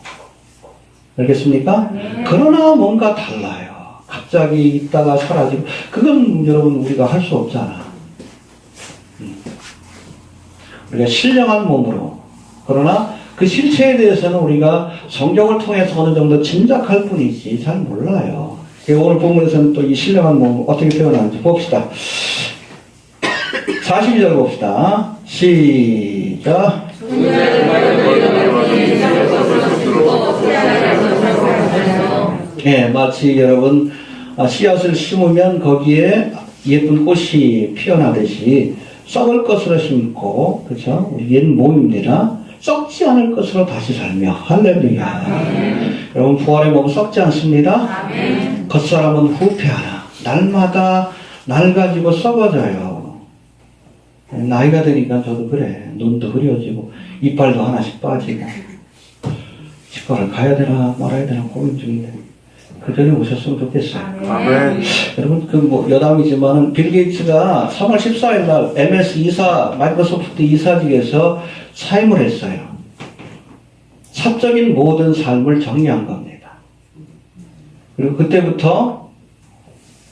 A: 알겠습니까? 그러나 뭔가 달라요. 갑자기 있다가 사라지고 그건 여러분 우리가 할 수 없잖아. 우리가 신령한 몸으로 그러나 그 실체에 대해서는 우리가 성경을 통해서 어느 정도 짐작할 뿐이지 잘 몰라요. 오늘 본문에서는 또 이 신령한 몸 어떻게 표현하는지 봅시다. 42절 봅시다. 시작. 예, 마치 여러분 씨앗을 심으면 거기에 예쁜 꽃이 피어나듯이 썩을 것으로 심고, 그렇죠? 우리 옛 몸입니다. 썩지 않을 것으로 다시 살며. 할렐루야. 여러분 부활의 몸은 썩지 않습니다. 겉사람은 후패하나 날마다 낡아지고 썩어져요. 나이가 드니까 저도 그래. 눈도 흐려지고 이빨도 하나씩 빠지고 치과를 가야 되나 말아야 되나 고민 중인데 그 전에 오셨으면 좋겠어요.
C: 아멘.
A: 여러분 그 뭐 여담이지만은 빌 게이츠가 3월 14일 날 MS 이사 마이크로소프트 이사직에서 사임을 했어요. 사적인 모든 삶을 정리한 겁니다. 그리고 그때부터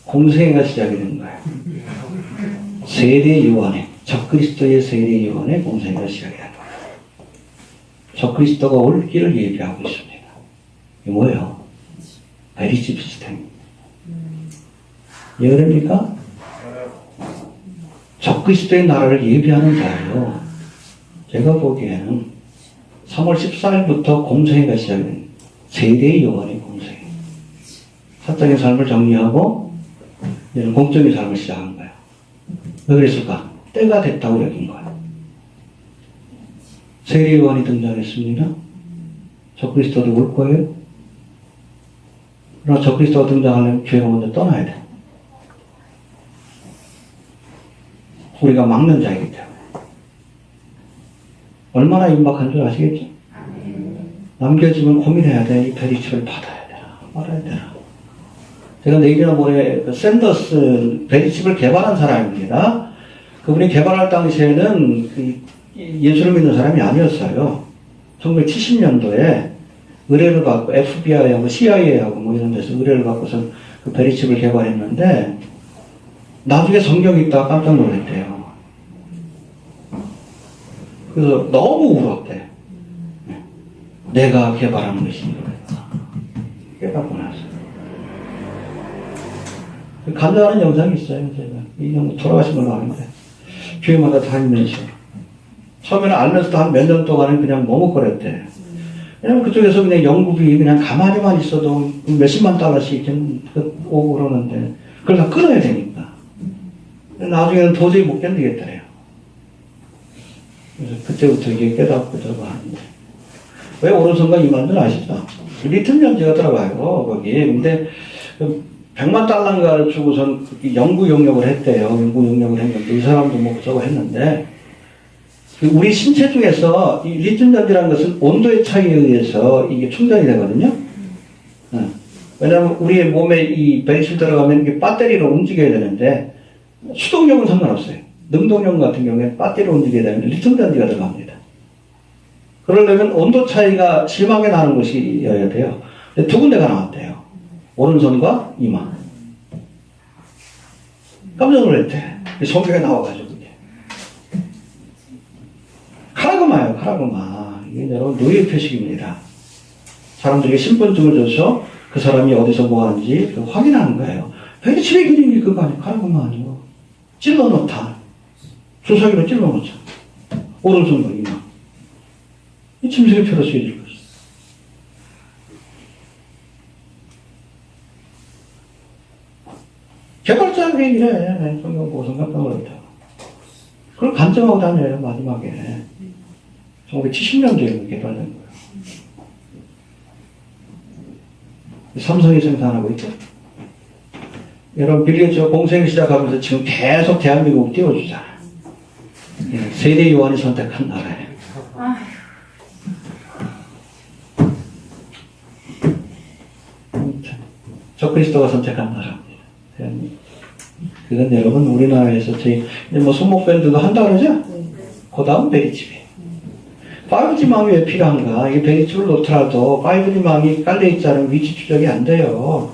A: 공생애가 시작이 된 거예요. 세례 요한의 적그리스도의 세례 요한의 공생애가 시작이 된 거예요. 적그리스도가 올 길을 예비하고 있습니다. 이게 뭐예요? 베리집 시스템입니다. 이해됩니까? 적그리스도의 나라를 예비하는 자예요. 제가 보기에는 3월 14일부터 공생애가 시작된 세례 요한의 공생애. 사적인 삶을 정리하고 이제는 공적인 삶을 시작한 거예요. 왜 그랬을까? 때가 됐다고 여긴 거예요. 세례 요한이 등장했습니다. 적그리스도도 올 거예요. 그러나 적그리스도가 등장하려면 교회가 먼저 떠나야 돼. 우리가 막는 자이기 때문에. 얼마나 임박한 줄 아시겠죠? 남겨지면 고민해야 돼. 이 베리칩을 받아야 되나 말아야 되나. 제가 내일이나 모레 샌더스 베리칩을 개발한 사람입니다. 그분이 개발할 당시에는 예수를 믿는 사람이 아니었어요. 1970년도에 의뢰를 받고 FBI하고 CIA하고 뭐 이런 데서 의뢰를 받고서 그 베리칩을 개발했는데 나중에 성경이 있다가 깜짝 놀랐대요. 그래서 너무 울었대. 내가 개발한 것이 이거다. 깨닫고 나서. 간증하는 영상이 있어요. 제가 이 형 돌아가신 걸로 아는데 교회마다 다니면서 처음에는 알면서도 한 몇 년 동안은 그냥 머뭇거렸대. 왜냐면 그쪽에서 그냥 연구비 그냥 가만히만 있어도 몇십만 달러씩 오고 그러는데 그걸 다 끊어야 되니까. 나중에는 도저히 못 견디겠더래요. 그래서 그때부터 이게 깨닫고 저거 하는데. 왜 오른손과 이만 줄 아시죠? 리튬 연지가 들어가요, 거기. 근데 100만 달러인가를 주고선 연구 용역을 했대요. 연구 용역을 했는데, 이 사람도 뭐 저거 했는데, 우리 신체 중에서 이 리튬 전지라는 것은 온도의 차이에 의해서 이게 충전이 되거든요. 왜냐하면 우리의 몸에 이 베리칩 들어가면 이게 배터리로 움직여야 되는데, 수동력은 상관없어요. 능동력 같은 경우에 배터리로 움직여야 되는데 리튬 전지가 들어갑니다. 그러려면 온도 차이가 심하게 나는 것이어야 돼요. 두 군데가 나왔대요. 오른손과 이마. 깜짝 놀랐대. 성경에 나와가지고. 카라그마예요, 카라그마. 이게 여러분 노예 표식입니다. 사람들에게 신분증을 줘서 그 사람이 어디서 뭐 하는지 확인하는 거예요. 베리칩의 기능이 그거 아니에요. 카라그마 아니에요. 찔러놓다. 주사기로 찔러놓자. 오른손과 이마. 이 침샘표로 쓰여질 것이죠. 개발자가 이래. 성경 보고서 깜짝 놀랐다. 그걸 간증하고 다녀요, 마지막에. 1970년도에 개발된 거예요. 삼성이 생산하고 있죠. 여러분, 빌 게이츠가 공생을 시작하면서 지금 계속 대한민국 띄워주잖아요. 세례 요한이 선택한 나라예요. 적그리스도가 선택한 나라입니다. 대한민국. 그건 여러분, 우리나라에서 저희, 뭐, 손목밴드도 한다 그러죠? 그 다음 베리칩이에요. 5G망이 왜 필요한가? 이 베리칩을 놓더라도 5G망이 깔려있지 않으면 위치 추적이 안 돼요.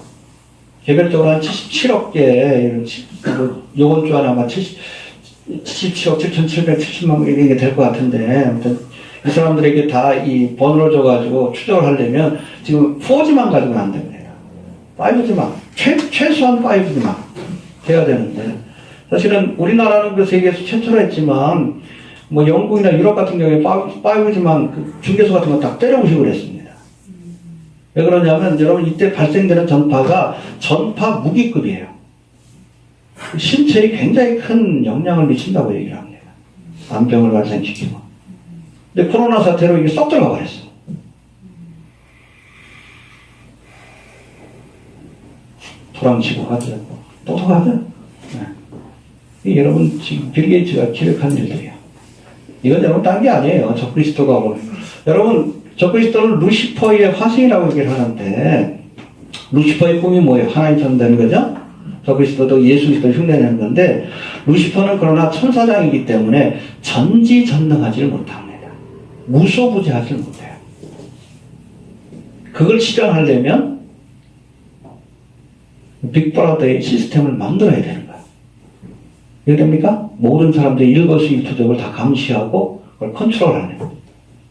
A: 개별적으로 한 77억 개, 요번 주 안에 아마 77억 7,770만 이게 될 것 같은데, 아무튼 이 사람들에게 다 이 번호를 줘가지고 추적을 하려면 지금 4G만 가지고는 안 됩니다. 5G망, 최소한 5G망 돼야 되는데, 사실은 우리나라는 그 세계에서 최초로 했지만 뭐 영국이나 유럽 같은 경우에 5G만 그 중계소 같은 거 딱 때려부시고 그랬습니다. 왜 그러냐면 여러분 이때 발생되는 전파가 전파 무기급이에요. 신체에 굉장히 큰 영향을 미친다고 얘기를 합니다. 암병을 발생시키고. 근데 코로나 사태로 이게 쏙 들어가 버렸어. 도랑치고 하죠. 똑똑하죠? 네. 이게 여러분 지금 빌 게이츠가 기획한 일들이에요. 이건 여러분 딴 게 아니에요. 적그리스도가 오늘. 여러분 적그리스도는 루시퍼의 화신이라고 얘기를 하는데 루시퍼의 꿈이 뭐예요? 하나님처럼 되는 거죠? 적그리스도도 예수 그리스도 흉내내는 건데 루시퍼는 그러나 천사장이기 때문에 전지전능하지를 못합니다. 무소부지하지를 못해요. 그걸 실현하려면 빅브라더의 시스템을 만들어야 되는 거예요. 왜 됩니까? 모든 사람들의 일거수일투족을 다 감시하고 그걸 컨트롤하는 거예요.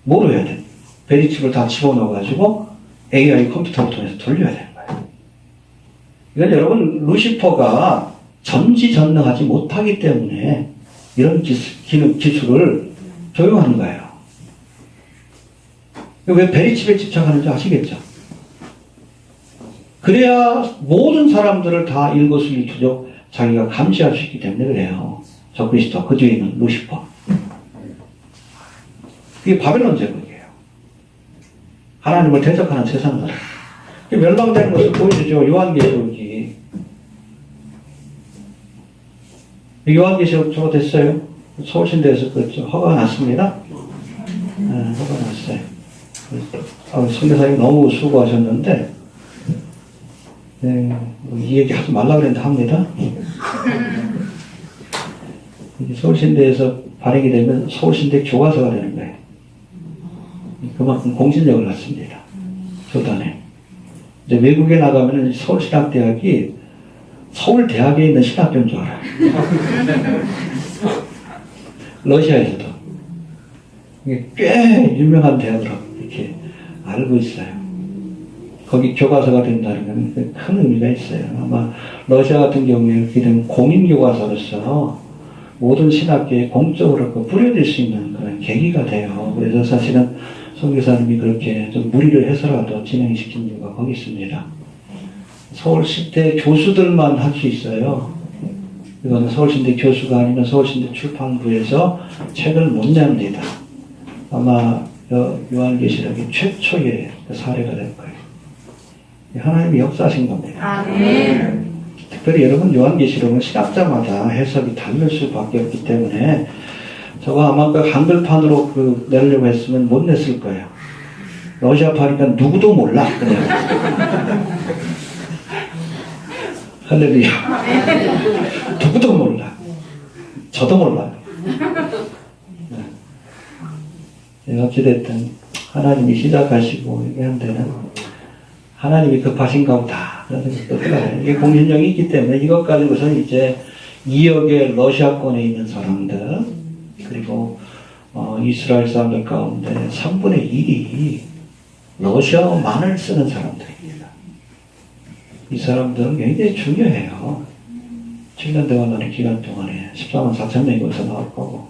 A: 뭐로 해야 돼? 베리칩을 다 집어넣어가지고 AI 컴퓨터를 통해서 돌려야 되는 거예요. 이건 여러분 루시퍼가 전지전능하지 못하기 때문에 이런 기술을 적용하는 거예요. 왜 베리칩에 집착하는지 아시겠죠? 그래야 모든 사람들을 다 일거수일투족 자기가 감시할 수 있기 때문에 그래요. 적그리스도 그 뒤에 있는 루시퍼. 그게 바벨론 제국이에요. 하나님을 대적하는 세상들. 멸망되는 것을 보여주죠. 요한계시록이. 요한계시록 저거 됐어요. 서울신대에서 그 허가가 났습니다. 네, 허가가 났어요. 선교사님 너무 수고하셨는데 네, 이 얘기 하지 말라 그랬는데 합니다. 서울신대에서 발행이 되면 서울신대 교과서가 되는 거예요. 그만큼 공신력을 갖습니다. 교단에. 이제 외국에 나가면 서울신학대학이 서울대학에 있는 신학교인 줄 알아요. 러시아에서도. 이게 꽤 유명한 대학으로 이렇게 알고 있어요. 거기 교과서가 된다는 건 큰 의미가 있어요. 아마 러시아 같은 경우에 이렇게 되면 공인교과서로서 모든 신학계에 공적으로 뿌려질 수 있는 그런 계기가 돼요. 그래서 사실은 선교사님이 그렇게 좀 무리를 해서라도 진행시킨 이유가 거기 있습니다. 서울신대 교수들만 할 수 있어요. 이거는 서울신대 교수가 아니면 서울신대 출판부에서 책을 못 냅니다. 아마 요한계시록이 최초의 사례가 될 거예요. 하나님이 역사하신 겁니다.
B: 아멘.
A: 특별히 여러분 요한계시록은 신학자마다 해석이 다를 수밖에 없기 때문에 저거 아마 그 한글판으로 내려고 했으면 못 냈을 거예요. 러시아판이니까 누구도 몰라 그냥. 할렐루야. 누구도 몰라. 저도 몰라요. 네. 어찌됐든 하나님이 시작하시고 얘기한 데는 하나님이 급하신가 보다. 이게 공신력이 있기 때문에 이것 가지고서는 이제 2억의 러시아권에 있는 사람들 그리고 이스라엘 사람들 가운데 3분의 1이 러시아어만을 쓰는 사람들입니다. 이 사람들은 굉장히 중요해요. 7년 대관하는 기간 동안에 14만 4천 명이 거기서 나올 거고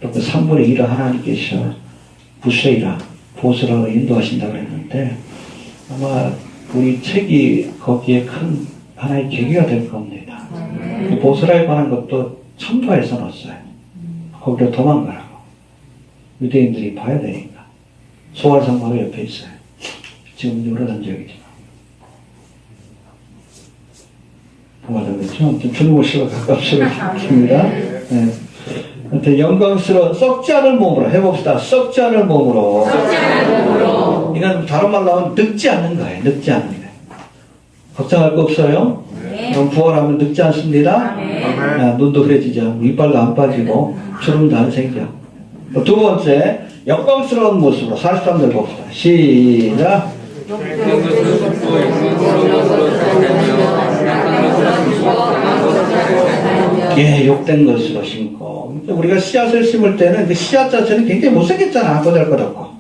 A: 또 그 3분의 1을 하나님께서 부세이라 보스라고 인도하신다고 했는데 아마 우리 책이 거기에 큰 하나의 계기가 될 겁니다. 보스라에 관한 것도 첨부해서 넣었어요. 거기로 도망가라고. 유대인들이 봐야 되니까. 소활성 바로 옆에 있어요. 지금 오래된 지역이지만. 맞아요. 좀 주는 곳으로 가깝습니다. 네. 하여튼 영광스러운 썩지 않을 몸으로 해봅시다. 썩지 않을 몸으로. 이건 다른 말로 하면 늙지 않는 거예요. 늙지 않는 거예요. 걱정할 거 없어요. 그럼 부활하면 늙지 않습니다. 눈도 흐려지죠. 이빨도 안 빠지고 주름도 안 생겨. 두 번째 영광스러운 모습으로 43절 봅시다. 시작. 예, 욕된 것으로 심고. 우리가 씨앗을 심을 때는 그 씨앗 자체는 굉장히 못생겼잖아. 보잘것없고.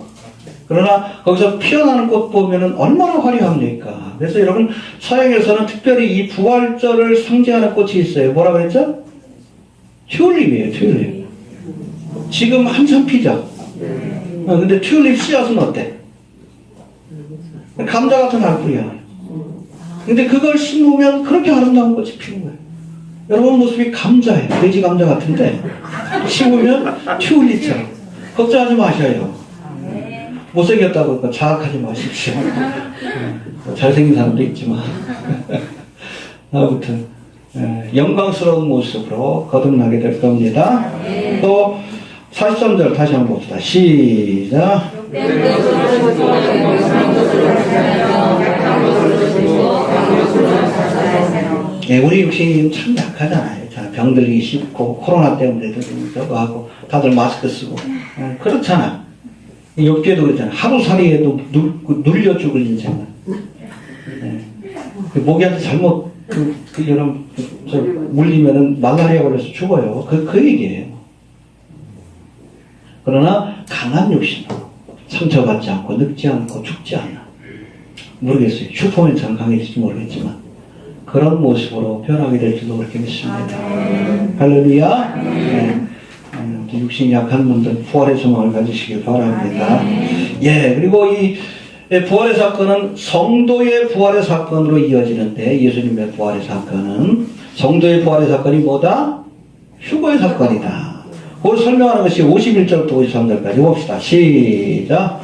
A: 그러나 거기서 피어나는 꽃 보면은 얼마나 화려합니까? 그래서 여러분 서양에서는 특별히 이 부활절을 상징하는 꽃이 있어요. 뭐라 그랬죠? 튤립이에요, 튤립. 지금 한참 피죠. 근데 튤립 씨앗은 어때? 감자 같은 알뿌리야. 근데 그걸 심으면 그렇게 아름다운 꽃이 피는 거예요. 여러분 모습이 감자예요. 돼지 감자 같은데 심으면 튤립처럼. 걱정하지 마셔요. 못생겼다고 자학하지 마십시오. 잘생긴 사람도 있지만 아무튼 영광스러운 모습으로 거듭나게 될 겁니다. 또 43절 다시 한번 봅시다. 시작. 우리 육신이 참 약하잖아요. 병들기 쉽고 코로나 때문에도 저거 하고 다들 마스크 쓰고 그렇잖아. 욕죄도 그렇잖아. 하루살이에도 눌려 죽을 인생은. 모기한테 잘못 여러분 물리면은 말라리아 걸려서 죽어요. 그 얘기예요. 그러나 강한 육신으로 상처받지 않고 늙지 않고 죽지 않나. 모르겠어요. 슈퍼맨처럼 강해질지 모르겠지만 그런 모습으로 변하게 될지도 그렇게 믿습니다. 할렐루야. 육신이 약한 분들 부활의 소망을 가지시길 바랍니다. 그리고 이 부활의 사건은 성도의 부활의 사건으로 이어지는데 예수님의 부활의 사건은 성도의 부활의 사건이 뭐다? 휴거의 사건이다. 그걸 설명하는 것이 51절부터 53절까지 봅시다. 시작.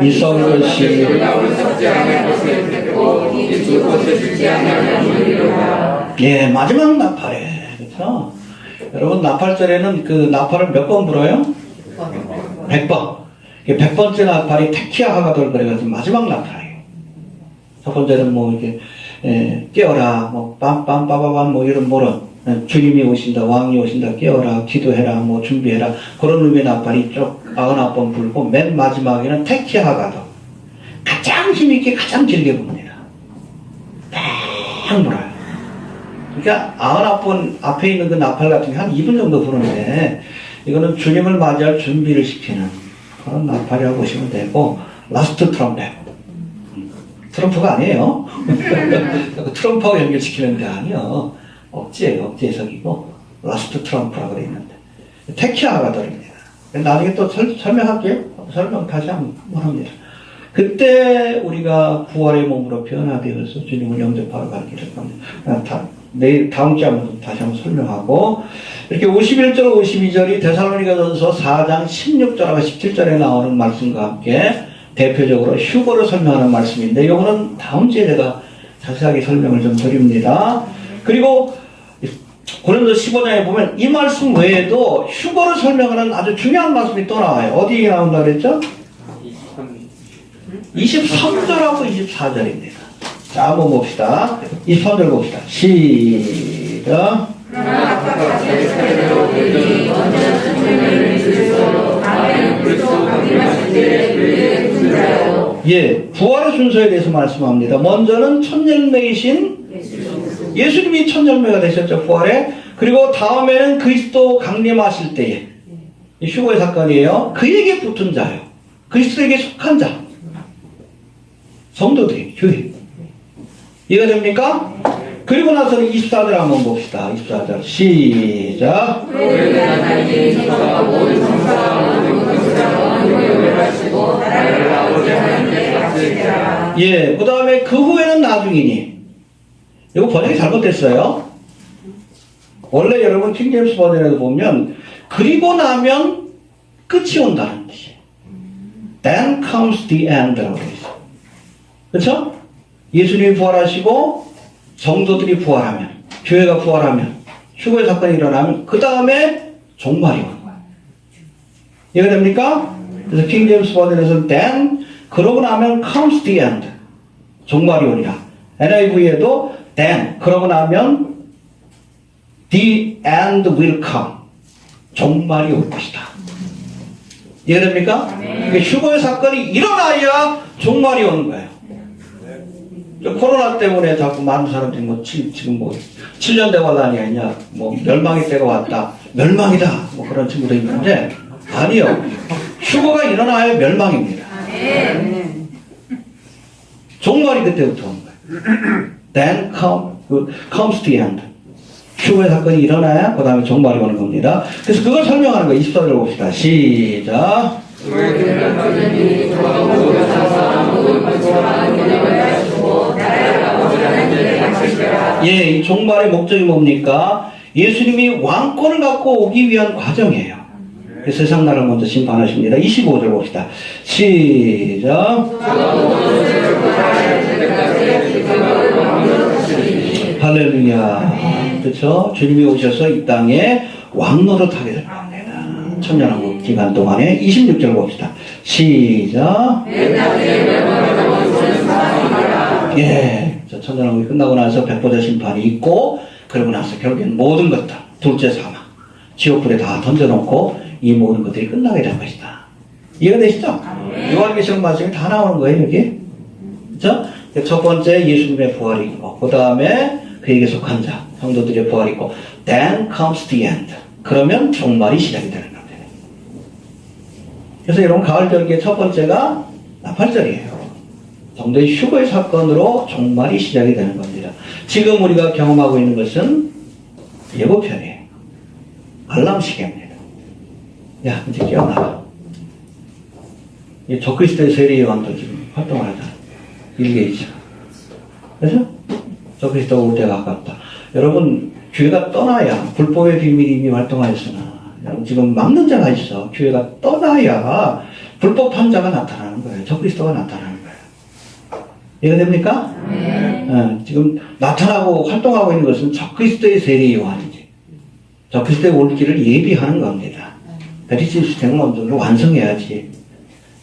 A: 이성 것이 마지막 나팔에 그렇죠? 여러분 나팔절에는 그 나팔을 몇 번 불어요? 100번. 100번째 나팔이 테키아 하가돌 그래가지고 마지막 나팔이에요. 첫 번째는 뭐 이렇게 깨어라 뭐 빰빰빠바밤 뭐 이런 뭐런 주님이 오신다 왕이 오신다 깨어라 기도해라 뭐 준비해라 그런 의미의 나팔이 쭉 99번 불고 맨 마지막에는 테키아 하가돌 가장 힘있게 가장 길게 붑니다. 팡 불어요. 그러니까 99번 앞에 있는 그 나팔 같은 게 한 2분 정도 부르는데 이거는 주님을 맞이할 준비를 시키는 그런 나팔이라고 보시면 되고 라스트 트럼펫 트럼프가 아니에요. 트럼프하고 연결시키는 게 아니에요. 억지예요. 억지 해석이고 라스트 트럼프라고 그래 있는데 테키아 하가돌입니다. 나중에 또 설명할게요. 설명 다시 한번 합니다. 그때 우리가 부활의 몸으로 변화되어서 주님을 영접하러 가게 될 겁니다. 내일 다음 주에 한번 다시 한번 설명하고 이렇게 51절 52절이 데살로니가전서 4장 16절하고 17절에 나오는 말씀과 함께 대표적으로 휴거를 설명하는 말씀인데 이거는 다음 주에 제가 자세하게 설명을 좀 드립니다. 그리고 고린도서 15장에 보면 이 말씀 외에도 휴거를 설명하는 아주 중요한 말씀이 또 나와요. 어디에 나온다 그랬죠? 23절하고 24절입니다. 자, 한번 봅시다. 23절 봅시다. 시작. 부활의 순서에 대해서 말씀합니다. 먼저는 첫 열매이신 예수님이 첫 열매가 되셨죠, 부활에. 그리고 다음에는 그리스도 강림하실 때에 휴거의 사건이에요. 그에게 붙은 자요. 그리스도에게 속한 자. 성도들이, 교회. 이해가 됩니까? 그리고 나서는 24절 한번 봅시다. 24절 시작. 그 다음에 그 후에는 나중이니. 이거 번역이 잘못됐어요. 원래 여러분 킹제임스 버전에도 보면 그리고 나면 끝이 온다는 뜻이에요. Then comes the end라고 되어 있어요. 그렇죠? 예수님이 부활하시고 성도들이 부활하면 교회가 부활하면 휴거의 사건이 일어나면 그 다음에 종말이 오는 거예요. 이해가 됩니까? 그래서 킹제임스 버전에서는 then 그러고 나면 comes the end 종말이 오리라. NIV에도 then 그러고 나면 the end will come 종말이 올 것이다. 이해됩니까? 그러니까 휴거의 사건이 일어나야 종말이 오는 거예요. 코로나 때문에 자꾸 많은 사람들이 지금 7년 대화가 아니냐, 멸망의 때가 왔다. 멸망이다. 뭐 그런 친구도 있는데 아니요. 휴거가 일어나야 멸망입니다. 종말이 그때부터 온 거예요. Then comes the end. 휴거의 사건이 일어나야 그 다음에 종말이 오는 겁니다. 그래서 그걸 설명하는 거예요. 24절을 봅시다. 시작. 예, 이 종말의 목적이 뭡니까? 예수님이 왕권을 갖고 오기 위한 과정이에요. 세상 나라를 먼저 심판하십니다. 25절 봅시다. 시작. 할렐루야. 그렇죠? 주님이 오셔서 이 땅에 왕노릇하게 될 겁니다. 천년왕국 기간 동안에 26절 봅시다. 시작. 예, 천년왕국이 끝나고 나서 백보자 심판이 있고, 그러고 나서 결국엔 모든 것들 둘째 사망 지옥불에 다 던져놓고 이 모든 것들이 끝나게 될 것이다. 이해가 되시죠? 요한계시록 말씀이 다 나오는 거예요, 여기. 그렇죠? 첫 번째 예수님의 부활이 있고, 그 다음에 그에게 속한 자, 성도들의 부활이 있고, then comes the end. 그러면 종말이 시작이 되는 겁니다. 그래서 여러분 가을절기의 첫 번째가 나팔절이에요. 성도의 휴거의 사건으로 종말이 시작이 되는 겁니다. 지금 우리가 경험하고 있는 것은 예고편이에요. 알람 시계입니다. 야, 이제 깨어나라. 이 적그리스도의 세례요한도 지금 활동을 하잖아요. 빌게이츠. 그래서 적그리스도가 올 때가 가깝다. 여러분, 교회가 떠나야 불법의 비밀이 이미 활동하였으나, 여러분 지금 막는 자가 있어. 교회가 떠나야 불법한 자가 나타나는 거예요. 적그리스도가 나타나는 거예요. 이해가 됩니까? 지금 나타나고 활동하고 있는 것은 적그리스도의 세례요한이지. 적그리스도의 올 길을 예비하는 겁니다. 베리시 시스템을 어느 정도 완성해야지.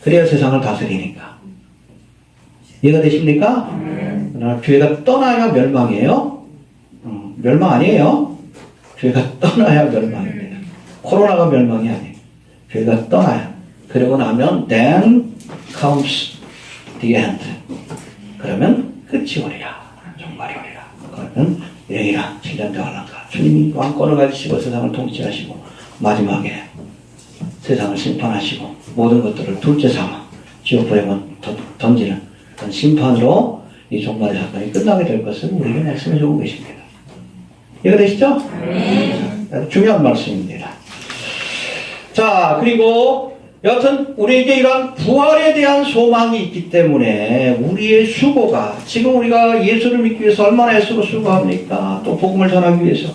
A: 그래야 세상을 다스리니까. 이해가 되십니까? 그러나 교회가 떠나야 멸망이에요. 멸망 아니에요. 교회가 떠나야 멸망입니다. 코로나가 멸망이 아니에요. 교회가 떠나야. 그러고 나면 then comes the end. 그러면 끝이 오리라. 종말이 오리라. 그러면 이래이라 7년 대환란가. 주님이 왕권을 가지시고 세상을 통치하시고 마지막에 세상을 심판하시고 모든 것들을 둘째 삼아 지옥불에 던지는 그런 심판으로 이 종말의 사건이 끝나게 될 것을 우리에게 말씀해 주고 계십니다. 이해가 되시죠? 아주 중요한 말씀입니다. 자, 그리고 여하튼 우리에게 이러한 부활에 대한 소망이 있기 때문에 우리의 수고가, 지금 우리가 예수를 믿기 위해서 얼마나 애쓰고 수고합니까? 또 복음을 전하기 위해서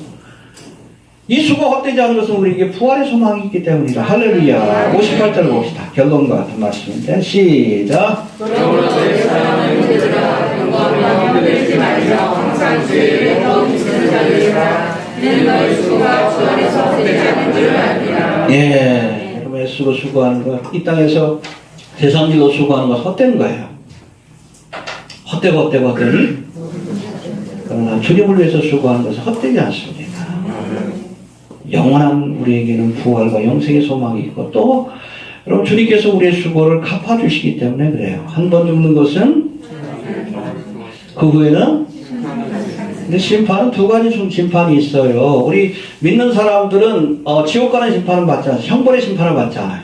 A: 이 수고 헛되지 않은 것은 우리에게 부활의 소망이 있기 때문이다. 할렐루야. 58절 봅시다. 결론과 같은 말씀인데 시작.
B: 그러므로 너희 사랑하는 형제들아 영광과 흔들리지 말며 항상 주의 더욱 지는 자들이라. 이는 너희 수고가 주 안에서 헛되지 않은 줄 알리라.
A: 예, 여러분 애쓰고 수고하는 것, 이 땅에서 세상일로 수고하는 것 헛된 거예요. 헛되고 헛되니 그러나 주님을 위해서 수고하는 것은 헛되지 않습니다. 영원한 우리에게는 부활과 영생의 소망이 있고 또 여러분 주님께서 우리의 수고를 갚아주시기 때문에 그래요. 한 번 죽는 것은 그 후에는 근데 심판은 두 가지 심판이 있어요. 우리 믿는 사람들은 지옥 가는 심판을 받지 않아요. 형벌의 심판을 받지 않아요.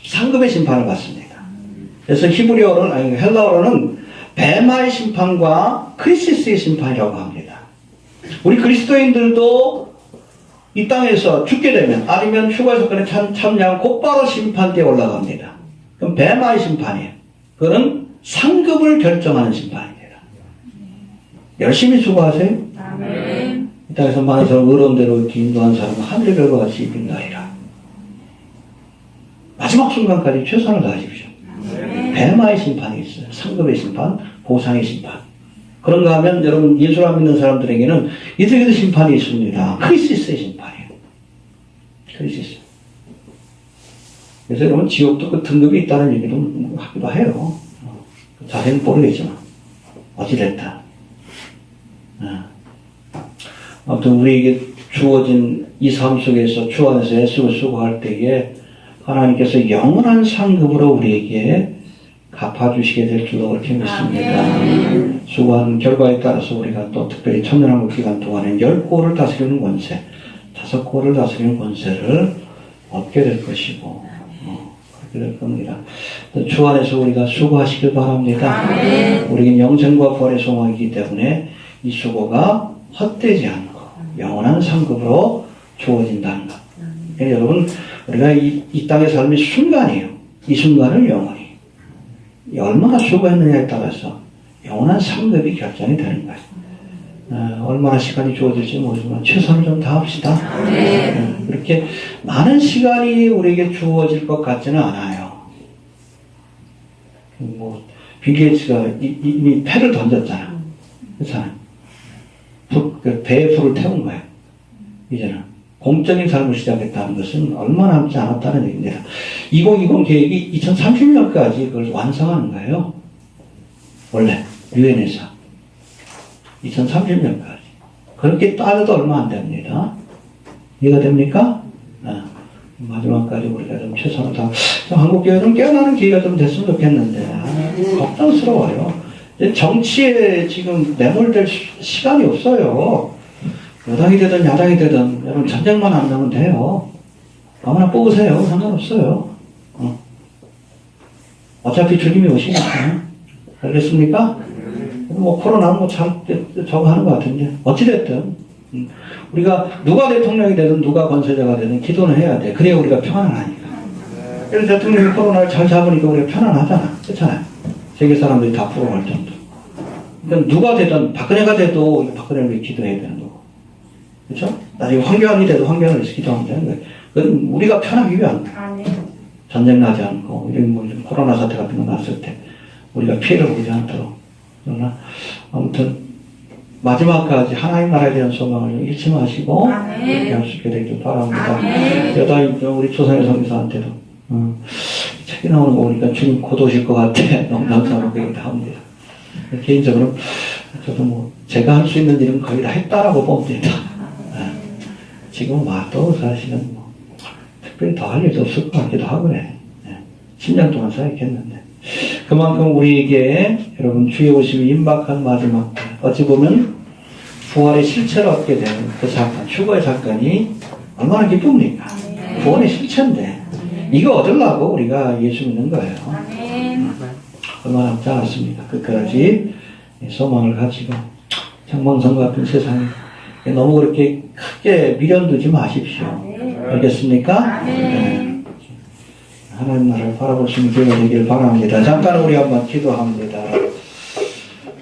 A: 상급의 심판을 받습니다. 그래서 히브리어로는 아니 헬라어로는 베마의 심판과 크리시스의 심판이라고 합니다. 우리 그리스도인들도 이 땅에서 죽게 되면 아니면 휴가 사건에 참여하면 곧바로 심판대에 올라갑니다. 그럼 베마의 심판이에요. 그거는 상급을 결정하는 심판입니다. 열심히 수고하세요. 아멘. 이 땅에서 많은 사람 의로운대로 이렇게 인도한 사람은 하늘의 별과 같이 빛나리라. 마지막 순간까지 최선을 다하십시오. 아멘. 베마의 심판이 있어요. 상급의 심판, 보상의 심판. 그런가 하면 여러분 예수를 안 믿는 사람들에게는 이들에게도 심판이 있습니다. 크리시스의 심판이에요. 크리시스. 그래서 여러분 지옥도 그 등급이 있다는 얘기도 하기도 해요. 자세는 모르겠지만 어찌됐다. 아무튼 우리에게 주어진 이 삶 속에서 주 안에서 애쓰고 수고할 때에 하나님께서 영원한 상급으로 우리에게 갚아주시게 될 줄로 그렇게 믿습니다. 수고한 결과에 따라서 우리가 또 특별히 천년왕국 기간 동안에 10고를 다스리는 권세, 다섯 코를 다스리는 권세를 얻게 될 것이고 그렇게 될 겁니다. 또 주 안에서 우리가 수고하시길 바랍니다. 우리는 영생과 부활의 소망이기 때문에 이 수고가 헛되지 않고 영원한 상급으로 주어진다는 것. 그러니까 여러분 우리가 이 땅의 삶이 순간이에요. 이 순간을 영원히 얼마나 수고했느냐에 따라서 영원한 상급이 결정이 되는 거예요. 얼마나 시간이 주어질지 모르지만 최선을 좀 다합시다. 그렇게 많은 시간이 우리에게 주어질 것 같지는 않아요. 뭐 빌 게이츠가 이미 패를 던졌잖아. 그렇잖아요. 배에 불을 태운 거예요. 이제는 공적인 삶을 시작했다는 것은 얼마 남지 않았다는 얘기입니다. 2020 계획이 2030년까지 그걸 완성하는 거예요. 원래 유엔에서 2030년까지. 그렇게 따져도 얼마 안 됩니다. 이해가 됩니까? 마지막까지 우리가 좀 최선을 다. 한국교회 좀 깨어나는 기회가 좀 됐으면 좋겠는데 걱정스러워요. 정치에 지금 매몰될 시간이 없어요. 여당이 되든 야당이 되든 여러분 전쟁만 안 나면 돼요. 아무나 뽑으세요. 상관없어요. 어차피 주님이 오시니까. 알겠습니까? 뭐 코로나는 뭐 잘 저거 하는 것 같은데 어찌됐든 우리가 누가 대통령이 되든 누가 권세자가 되든 기도는 해야 돼. 그래야 우리가 평안하니까. 그래서 대통령이 코로나를 잘 잡으니까 우리가 편안하잖아. 그렇잖아요. 세계 사람들이 다 부러워할 정도. 그러니까 누가 되든 박근혜가 돼도 박근혜를 위해 기도해야 되는 거고. 그렇죠? 나중에 황교안이 돼도 황교안을 위해서 기도하면 되는 거예요. 그건 우리가 편하기 위한 거예요. 전쟁 나지 않고 이런 뭐 코로나 사태 같은 거 났을 때 우리가 피해를 보지 않도록. 그러나 아무튼 마지막까지 하나님 나라에 대한 소망을 잃지 마시고 그렇게 할 수 있게 되길 바랍니다. 여다임 우리 조선의 성교사한테도 책이 나오는 거 보니까 주님 곧 오실 것 같아. 너무 감사하고 얘기도 합니다. 개인적으로 저도 뭐 제가 할 수 있는 일은 거의 다 했다라고 봅니다. 지금 와도 사실은 뭐 특별히 더 할 일도 없을 것 같기도 하고 그래. 10년 동안 사역했는데 그만큼 우리에게 여러분 주의 오심이 임박한 마지막 때 어찌 보면 부활의 실체를 얻게 되는 그 사건, 휴거의 사건이 얼마나 기쁩니까? 구원의 실체인데 이거 얻으려고 우리가 예수 믿는 거예요. 얼마나 남지 않았습니까? 끝까지 소망을 가지고 창방성 같은 세상에 너무 그렇게 크게 미련 두지 마십시오. 알겠습니까? 네. 하나님 나라를 바라볼 수 있는 기회가 되기를 바랍니다. 잠깐 우리 한번 기도합니다.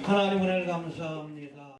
A: 하나님 은혜를 감사합니다.